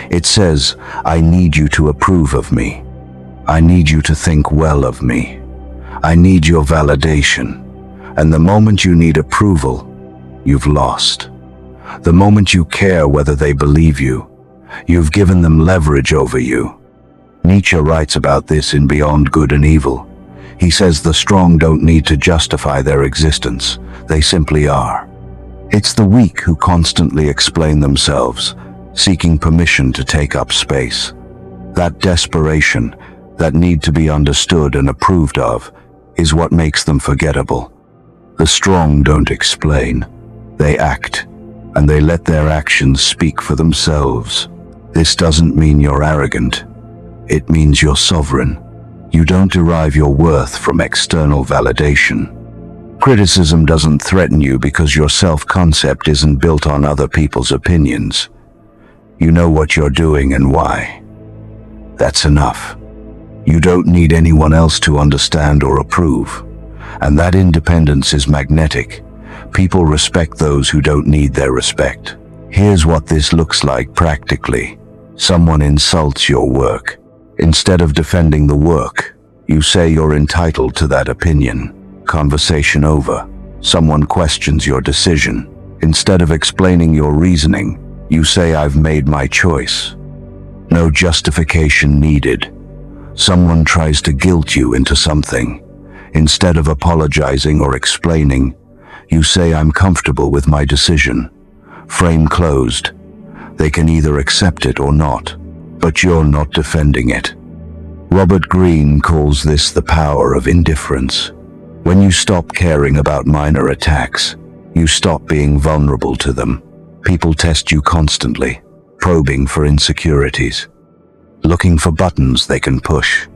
It says, I need you to approve of me. I need you to think well of me. I need your validation. And the moment you need approval, you've lost. The moment you care whether they believe you, you've given them leverage over you. Nietzsche writes about this in Beyond Good and Evil. He says the strong don't need to justify their existence. They simply are. It's the weak who constantly explain themselves, seeking permission to take up space. That desperation, that need to be understood and approved of, is what makes them forgettable. The strong don't explain, they act, and they let their actions speak for themselves. This doesn't mean you're arrogant. It means you're sovereign. You don't derive your worth from external validation. Criticism doesn't threaten you because your self-concept isn't built on other people's opinions. You know what you're doing and why. That's enough. You don't need anyone else to understand or approve. And that independence is magnetic. People respect those who don't need their respect. Here's what this looks like practically. Someone insults your work. Instead of defending the work, you say you're entitled to that opinion. Conversation over. Someone questions your decision. Instead of explaining your reasoning, you say, I've made my choice. No justification needed. Someone tries to guilt you into something. Instead of apologizing or explaining, you say, I'm comfortable with my decision. Frame closed. They can either accept it or not, but you're not defending it. Robert Greene calls this the power of indifference. When you stop caring about minor attacks, you stop being vulnerable to them. People test you constantly, probing for insecurities, looking for buttons they can push.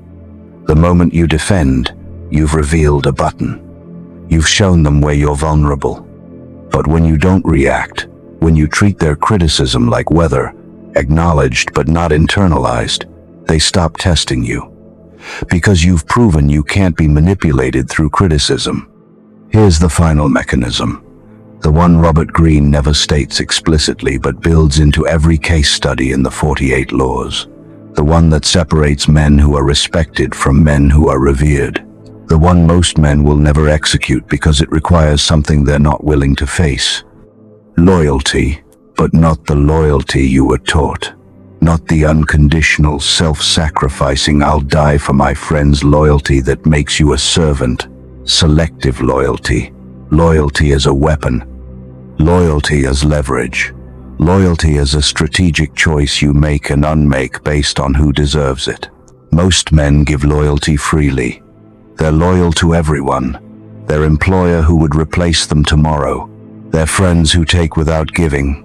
The moment you defend, you've revealed a button. You've shown them where you're vulnerable. But when you don't react, when you treat their criticism like weather, acknowledged but not internalized, they stop testing you. Because you've proven you can't be manipulated through criticism. Here's the final mechanism. The one Robert Greene never states explicitly but builds into every case study in the 48 Laws. The one that separates men who are respected from men who are revered. The one most men will never execute because it requires something they're not willing to face. Loyalty, but not the loyalty you were taught. Not the unconditional, self-sacrificing, I'll die for my friend's loyalty that makes you a servant. Selective loyalty. Loyalty as a weapon. Loyalty as leverage. Loyalty as a strategic choice you make and unmake based on who deserves it. Most men give loyalty freely. They're loyal to everyone. Their employer who would replace them tomorrow. Their friends who take without giving.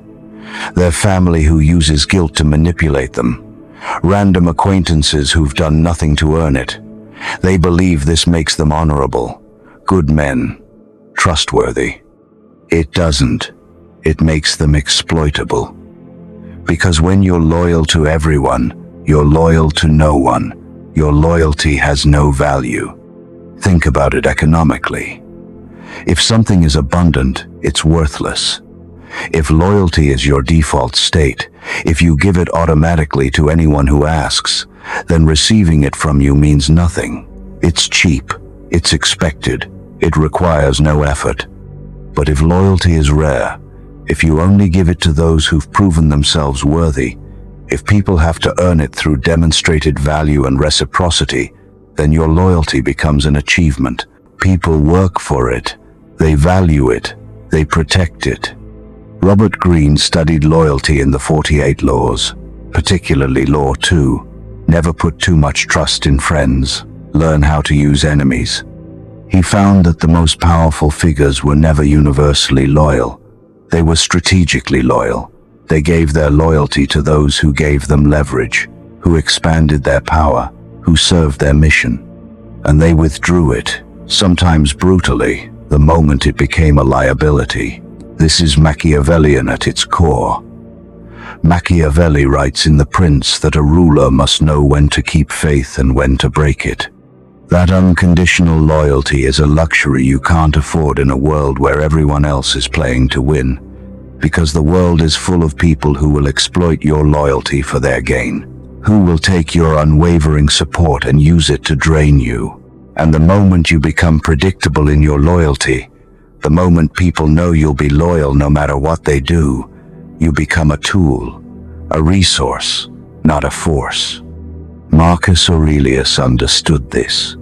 Their family who uses guilt to manipulate them. Random acquaintances who've done nothing to earn it. They believe this makes them honorable, good men, trustworthy. It doesn't. It makes them exploitable. Because when you're loyal to everyone, you're loyal to no one. Your loyalty has no value. Think about it economically. If something is abundant, it's worthless. If loyalty is your default state, if you give it automatically to anyone who asks, then receiving it from you means nothing. It's cheap, it's expected, it requires no effort. But if loyalty is rare, if you only give it to those who've proven themselves worthy, if people have to earn it through demonstrated value and reciprocity, then your loyalty becomes an achievement. People work for it, they value it, they protect it. Robert Greene studied loyalty in the 48 Laws, particularly Law 2. Never put too much trust in friends. Learn how to use enemies. He found that the most powerful figures were never universally loyal. They were strategically loyal. They gave their loyalty to those who gave them leverage, who expanded their power, who served their mission. And they withdrew it, sometimes brutally, the moment it became a liability. This is Machiavellian at its core. Machiavelli writes in The Prince that a ruler must know when to keep faith and when to break it. That unconditional loyalty is a luxury you can't afford in a world where everyone else is playing to win, because the world is full of people who will exploit your loyalty for their gain, who will take your unwavering support and use it to drain you. And the moment you become predictable in your loyalty, the moment people know you'll be loyal no matter what they do, you become a tool, a resource, not a force. Marcus Aurelius understood this.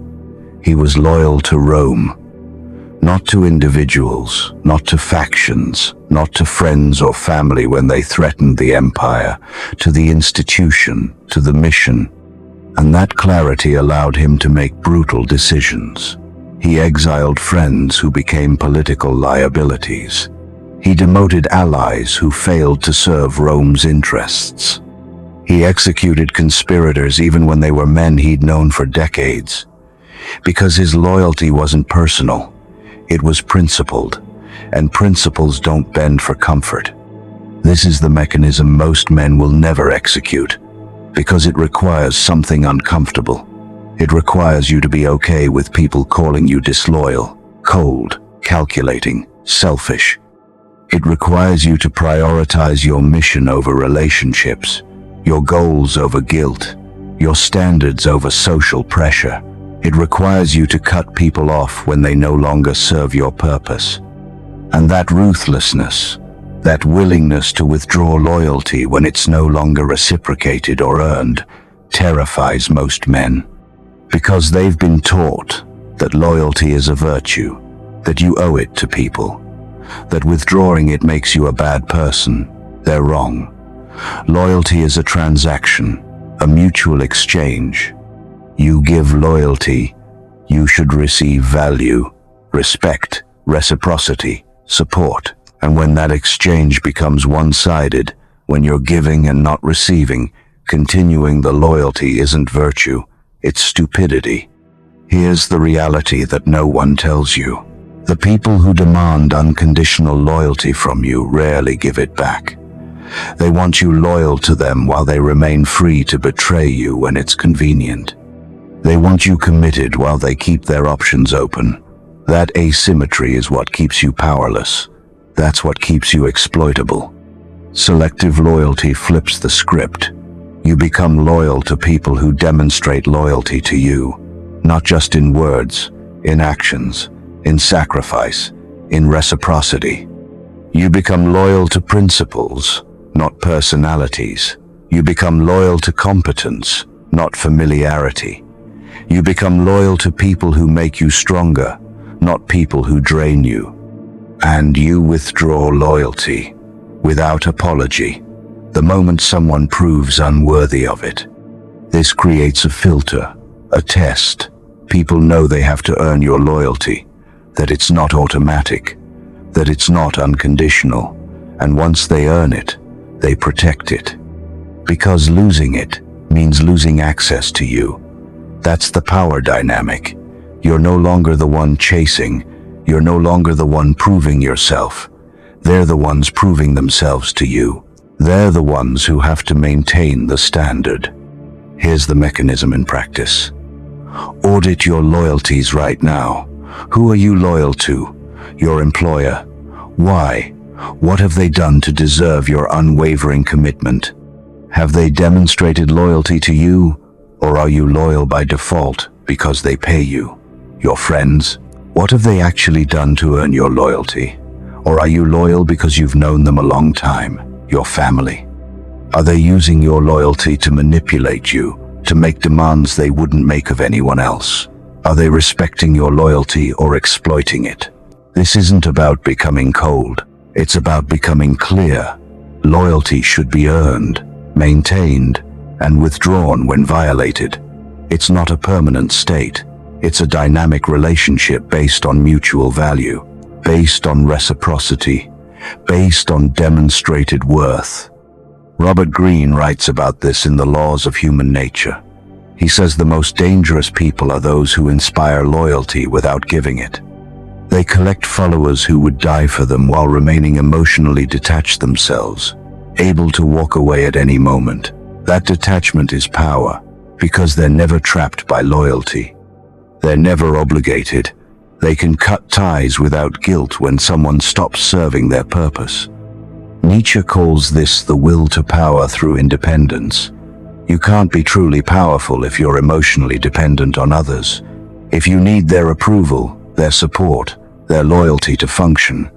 He was loyal to Rome, not to individuals, not to factions, not to friends or family when they threatened the empire, to the institution, to the mission. And that clarity allowed him to make brutal decisions. He exiled friends who became political liabilities. He demoted allies who failed to serve Rome's interests. He executed conspirators even when they were men he'd known for decades. Because his loyalty wasn't personal, it was principled, and principles don't bend for comfort. This is the mechanism most men will never execute, because it requires something uncomfortable. It requires you to be okay with people calling you disloyal, cold, calculating, selfish. It requires you to prioritize your mission over relationships, your goals over guilt, your standards over social pressure. It requires you to cut people off when they no longer serve your purpose. And that ruthlessness, that willingness to withdraw loyalty when it's no longer reciprocated or earned, terrifies most men. Because they've been taught that loyalty is a virtue, that you owe it to people, that withdrawing it makes you a bad person. They're wrong. Loyalty is a transaction, a mutual exchange. You give loyalty, you should receive value, respect, reciprocity, support. And when that exchange becomes one-sided, when you're giving and not receiving, continuing the loyalty isn't virtue, it's stupidity. Here's the reality that no one tells you. The people who demand unconditional loyalty from you rarely give it back. They want you loyal to them while they remain free to betray you when it's convenient. They want you committed while they keep their options open. That asymmetry is what keeps you powerless. That's what keeps you exploitable. Selective loyalty flips the script. You become loyal to people who demonstrate loyalty to you, not just in words, in actions, in sacrifice, in reciprocity. You become loyal to principles, not personalities. You become loyal to competence, not familiarity. You become loyal to people who make you stronger, not people who drain you. And you withdraw loyalty, without apology, the moment someone proves unworthy of it. This creates a filter, a test. People know they have to earn your loyalty, that it's not automatic, that it's not unconditional, and once they earn it, they protect it. Because losing it means losing access to you. That's the power dynamic. You're no longer the one chasing. You're no longer the one proving yourself. They're the ones proving themselves to you. They're the ones who have to maintain the standard. Here's the mechanism in practice. Audit your loyalties right now. Who are you loyal to? Your employer. Why? What have they done to deserve your unwavering commitment? Have they demonstrated loyalty to you, or are you loyal by default because they pay you? Your friends? What have they actually done to earn your loyalty? Or are you loyal because you've known them a long time? Your family? Are they using your loyalty to manipulate you, to make demands they wouldn't make of anyone else? Are they respecting your loyalty or exploiting it? This isn't about becoming cold. It's about becoming clear. Loyalty should be earned, maintained, and withdrawn when violated. It's not a permanent state. It's a dynamic relationship based on mutual value, based on reciprocity, based on demonstrated worth. Robert Greene writes about this in The Laws of Human Nature. He says the most dangerous people are those who inspire loyalty without giving it. They collect followers who would die for them while remaining emotionally detached themselves, able to walk away at any moment. That detachment is power, because they're never trapped by loyalty. They're never obligated. They can cut ties without guilt when someone stops serving their purpose. Nietzsche calls this the will to power through independence. You can't be truly powerful if you're emotionally dependent on others. If you need their approval, their support, their loyalty to function.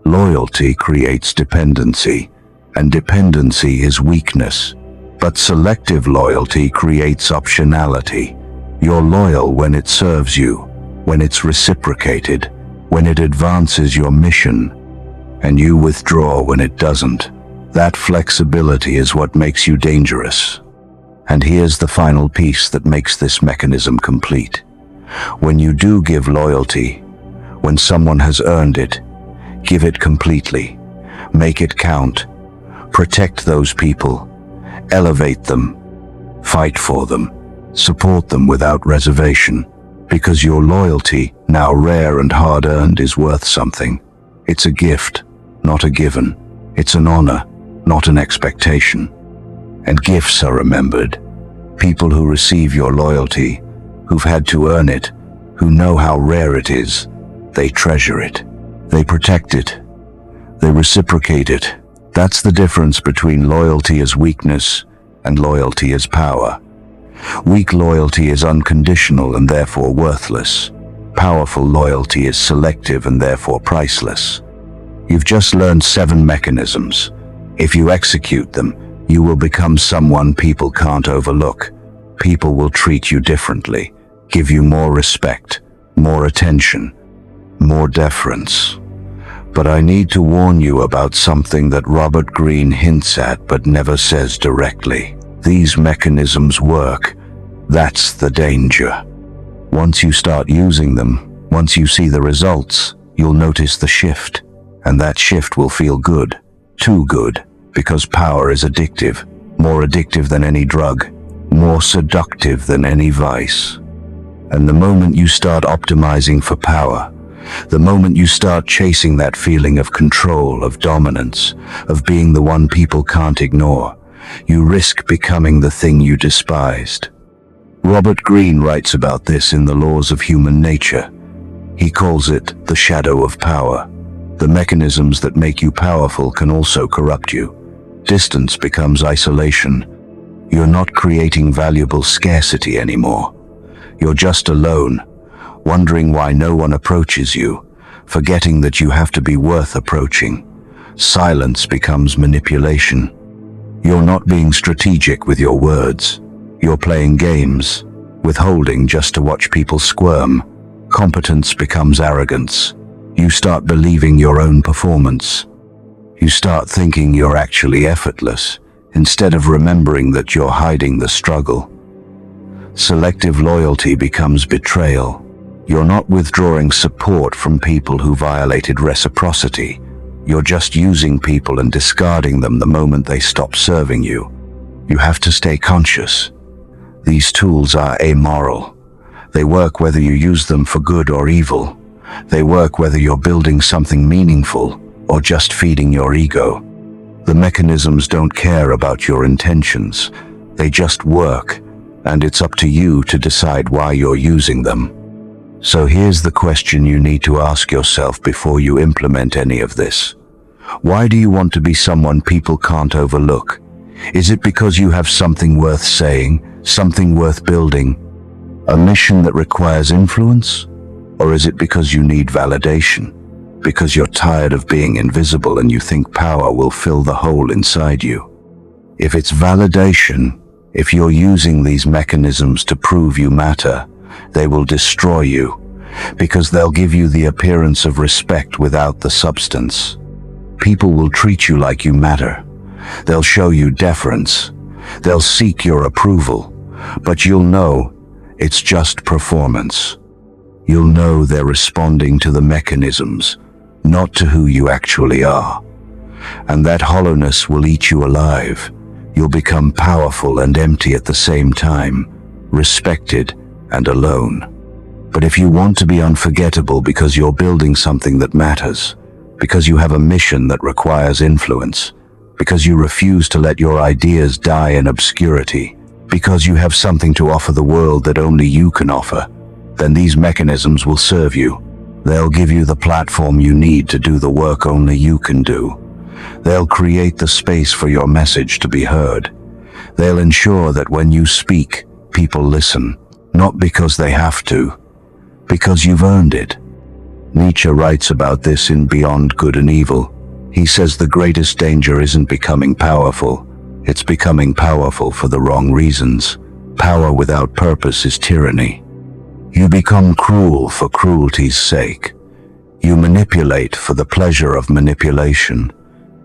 Loyalty creates dependency, and dependency is weakness. But selective loyalty creates optionality. You're loyal when it serves you, when it's reciprocated, when it advances your mission, and you withdraw when it doesn't. That flexibility is what makes you dangerous. And here's the final piece that makes this mechanism complete. When you do give loyalty, when someone has earned it, give it completely. Make it count. Protect those people. Elevate them. Fight for them. Support them without reservation. Because your loyalty, now rare and hard-earned, is worth something. It's a gift, not a given. It's an honor, not an expectation. And gifts are remembered. People who receive your loyalty, who've had to earn it, who know how rare it is, they treasure it. They protect it. They reciprocate it. That's the difference between loyalty as weakness and loyalty as power. Weak loyalty is unconditional and therefore worthless. Powerful loyalty is selective and therefore priceless. You've just learned 7 mechanisms. If you execute them, you will become someone people can't overlook. People will treat you differently, give you more respect, more attention, more deference. But I need to warn you about something that Robert Greene hints at but never says directly. These mechanisms work. That's the danger. Once you start using them, once you see the results, you'll notice the shift. And that shift will feel good. Too good. Because power is addictive. More addictive than any drug. More seductive than any vice. And the moment you start optimizing for power, the moment you start chasing that feeling of control, of dominance, of being the one people can't ignore, you risk becoming the thing you despised. Robert Greene writes about this in The Laws of Human Nature. He calls it the shadow of power. The mechanisms that make you powerful can also corrupt you. Distance becomes isolation. You're not creating valuable scarcity anymore. You're just alone, wondering why no one approaches you, forgetting that you have to be worth approaching. Silence becomes manipulation. You're not being strategic with your words. You're playing games, withholding just to watch people squirm. Competence becomes arrogance. You start believing your own performance. You start thinking you're actually effortless, instead of remembering that you're hiding the struggle. Selective loyalty becomes betrayal. You're not withdrawing support from people who violated reciprocity. You're just using people and discarding them the moment they stop serving you. You have to stay conscious. These tools are amoral. They work whether you use them for good or evil. They work whether you're building something meaningful or just feeding your ego. The mechanisms don't care about your intentions. They just work, and it's up to you to decide why you're using them. So here's the question you need to ask yourself before you implement any of this. Why do you want to be someone people can't overlook? Is it because you have something worth saying, something worth building, a mission that requires influence? Or is it because you need validation? Because you're tired of being invisible and you think power will fill the hole inside you? If it's validation, if you're using these mechanisms to prove you matter, they will destroy you, because they'll give you the appearance of respect without the substance. People will treat you like you matter. They'll show you deference. They'll seek your approval, but you'll know it's just performance. You'll know they're responding to the mechanisms, not to who you actually are. And that hollowness will eat you alive. You'll become powerful and empty at the same time, respected and alone. But if you want to be unforgettable because you're building something that matters, because you have a mission that requires influence, because you refuse to let your ideas die in obscurity, because you have something to offer the world that only you can offer, then these mechanisms will serve you. They'll give you the platform you need to do the work only you can do. They'll create the space for your message to be heard. They'll ensure that when you speak, people listen, not because they have to, because you've earned it. Nietzsche writes about this in Beyond Good and Evil. He says the greatest danger isn't becoming powerful, it's becoming powerful for the wrong reasons. Power without purpose is tyranny. You become cruel for cruelty's sake. You manipulate for the pleasure of manipulation.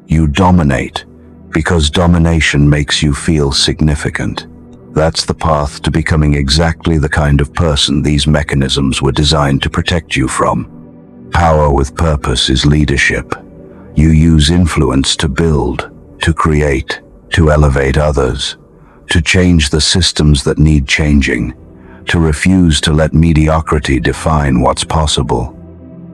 You dominate because domination makes you feel significant. That's the path to becoming exactly the kind of person these mechanisms were designed to protect you from. Power with purpose is leadership. You use influence to build, to create, to elevate others, to change the systems that need changing, to refuse to let mediocrity define what's possible.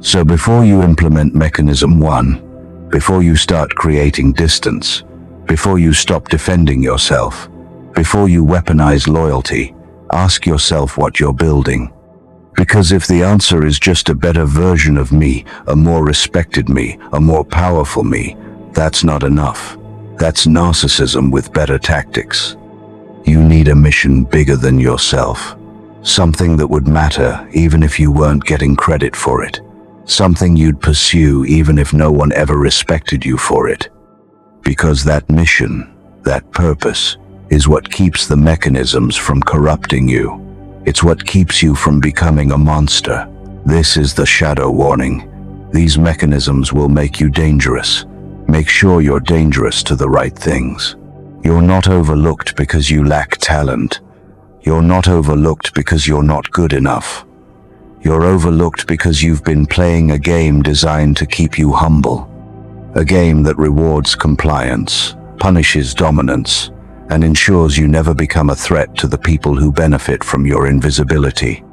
So before you implement mechanism 1, before you start creating distance, before you stop defending yourself, before you weaponize loyalty, ask yourself what you're building. Because if the answer is just a better version of me, a more respected me, a more powerful me, that's not enough. That's narcissism with better tactics. You need a mission bigger than yourself. Something that would matter even if you weren't getting credit for it. Something you'd pursue even if no one ever respected you for it. Because that mission, that purpose, is what keeps the mechanisms from corrupting you. It's what keeps you from becoming a monster. This is the shadow warning. These mechanisms will make you dangerous. Make sure you're dangerous to the right things. You're not overlooked because you lack talent. You're not overlooked because you're not good enough. You're overlooked because you've been playing a game designed to keep you humble. A game that rewards compliance, punishes dominance, and ensures you never become a threat to the people who benefit from your invisibility.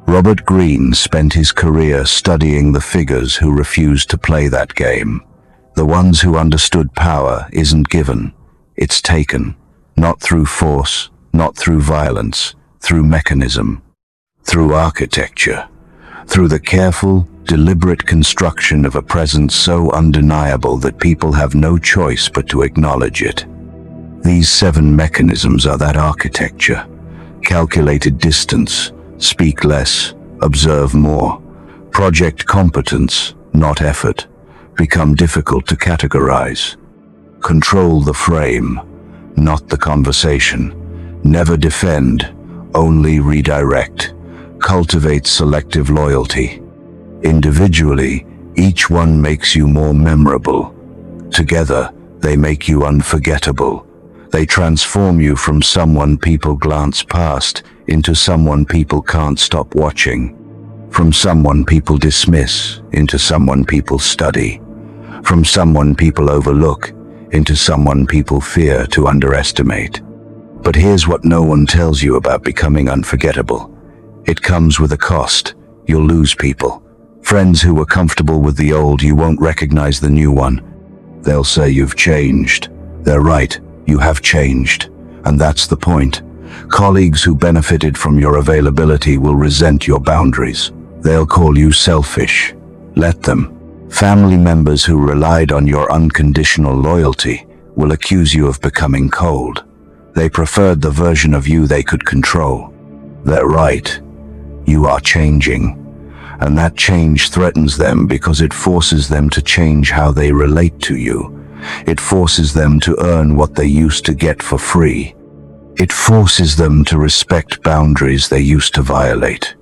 Robert Greene spent his career studying the figures who refused to play that game. The ones who understood power isn't given, it's taken, not through force, not through violence, through mechanism, through architecture, through the careful, deliberate construction of a presence so undeniable that people have no choice but to acknowledge it. These 7 mechanisms are that architecture. Calculated distance, speak less, observe more. Project competence, not effort, become difficult to categorize. Control the frame, not the conversation. Never defend, only redirect. Cultivate selective loyalty. Individually, each one makes you more memorable. Together, they make you unforgettable. They transform you from someone people glance past into someone people can't stop watching. From someone people dismiss into someone people study. From someone people overlook into someone people fear to underestimate. But here's what no one tells you about becoming unforgettable. It comes with a cost. You'll lose people. Friends who were comfortable with the old, you won't recognize the new one. They'll say you've changed. They're right. You have changed, and that's the point. Colleagues who benefited from your availability will resent your boundaries. They'll call you selfish. Let them. Family members who relied on your unconditional loyalty will accuse you of becoming cold. They preferred the version of you they could control. They're right. You are changing, and that change threatens them because it forces them to change how they relate to you. It forces them to earn what they used to get for free. It forces them to respect boundaries they used to violate.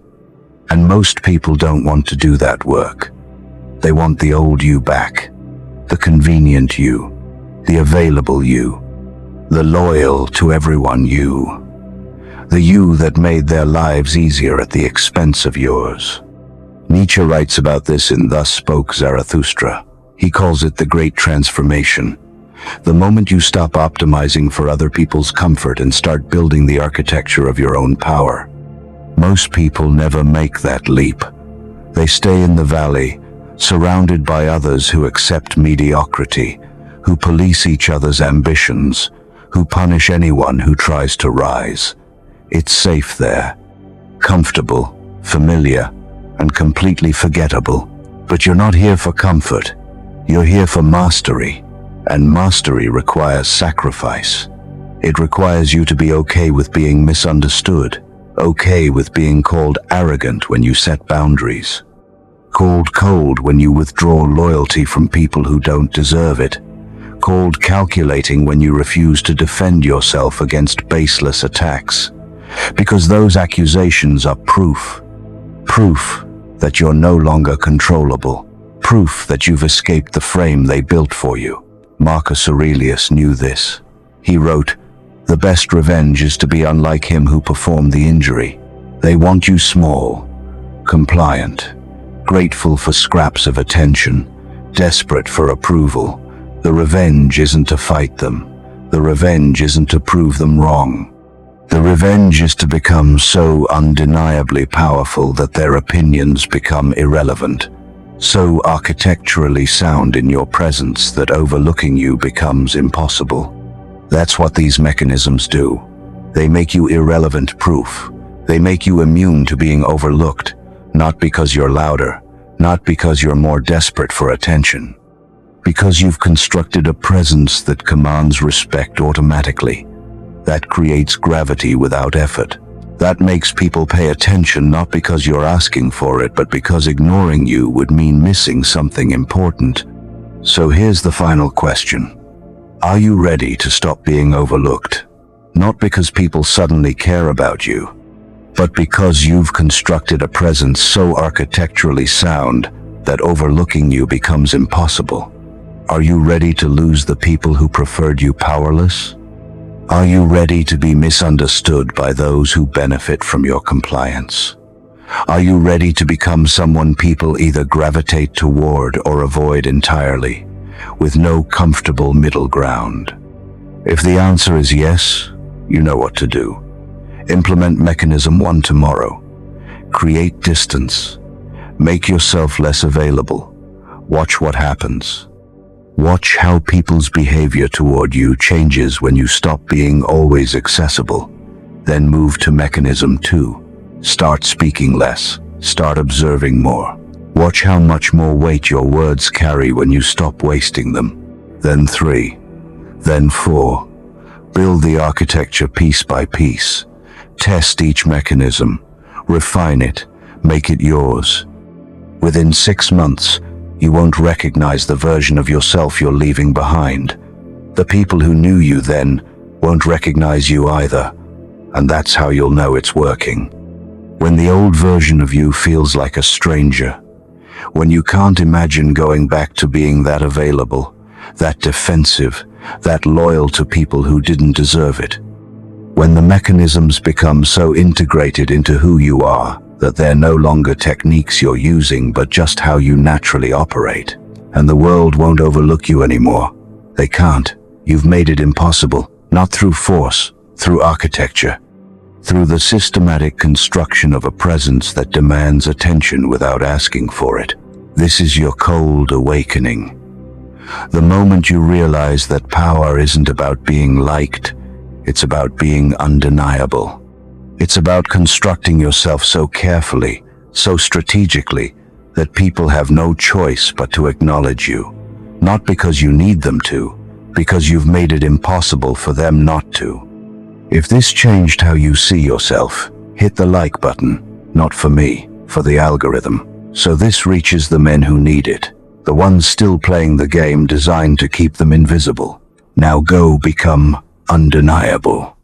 And most people don't want to do that work. They want the old you back, the convenient you, the available you, the loyal to everyone you, the you that made their lives easier at the expense of yours. Nietzsche writes about this in Thus Spoke Zarathustra. He calls it the Great Transformation. The moment you stop optimizing for other people's comfort and start building the architecture of your own power. Most people never make that leap. They stay in the valley, surrounded by others who accept mediocrity, who police each other's ambitions, who punish anyone who tries to rise. It's safe there, comfortable, familiar, and completely forgettable. But you're not here for comfort. You're here for mastery, and mastery requires sacrifice. It requires you to be okay with being misunderstood, okay with being called arrogant when you set boundaries, called cold when you withdraw loyalty from people who don't deserve it, called calculating when you refuse to defend yourself against baseless attacks. Because those accusations are proof that you're no longer controllable. Proof that you've escaped the frame they built for you. Marcus Aurelius knew this. He wrote, The best revenge is to be unlike him who performed the injury. They want you small, compliant, grateful for scraps of attention, desperate for approval. The revenge isn't to fight them. The revenge isn't to prove them wrong. The revenge is to become so undeniably powerful that their opinions become irrelevant, so architecturally sound in your presence that overlooking you becomes impossible. That's what these mechanisms do. They make you irrelevant proof. They make you immune to being overlooked, not because you're louder, not because you're more desperate for attention, because you've constructed a presence that commands respect automatically. That creates gravity without effort. That makes people pay attention not because you're asking for it, but because ignoring you would mean missing something important. So here's the final question. Are you ready to stop being overlooked? Not because people suddenly care about you, but because you've constructed a presence so architecturally sound that overlooking you becomes impossible. Are you ready to lose the people who preferred you powerless? Are you ready to be misunderstood by those who benefit from your compliance? Are you ready to become someone people either gravitate toward or avoid entirely, with no comfortable middle ground? If the answer is yes, you know what to do. Implement mechanism 1 tomorrow. Create distance. Make yourself less available. Watch what happens. Watch how people's behavior toward you changes when you stop being always accessible. Then move to mechanism 2. Start speaking less. Start observing more. Watch how much more weight your words carry when you stop wasting them. Then 3. Then 4. Build the architecture piece by piece. Test each mechanism. Refine it. Make it yours. Within 6 months, you won't recognize the version of yourself you're leaving behind. The people who knew you then won't recognize you either, and that's how you'll know it's working. When the old version of you feels like a stranger, when you can't imagine going back to being that available, that defensive, that loyal to people who didn't deserve it. When the mechanisms become so integrated into who you are that they're no longer techniques you're using but just how you naturally operate. And the world won't overlook you anymore. They can't. You've made it impossible, not through force, through architecture, through the systematic construction of a presence that demands attention without asking for it. This is your cold awakening. The moment you realize that power isn't about being liked, it's about being undeniable. It's about constructing yourself so carefully, so strategically, that people have no choice but to acknowledge you. Not because you need them to, because you've made it impossible for them not to. If this changed how you see yourself, hit the like button, not for me, for the algorithm, so this reaches the men who need it, the ones still playing the game designed to keep them invisible. Now go become undeniable.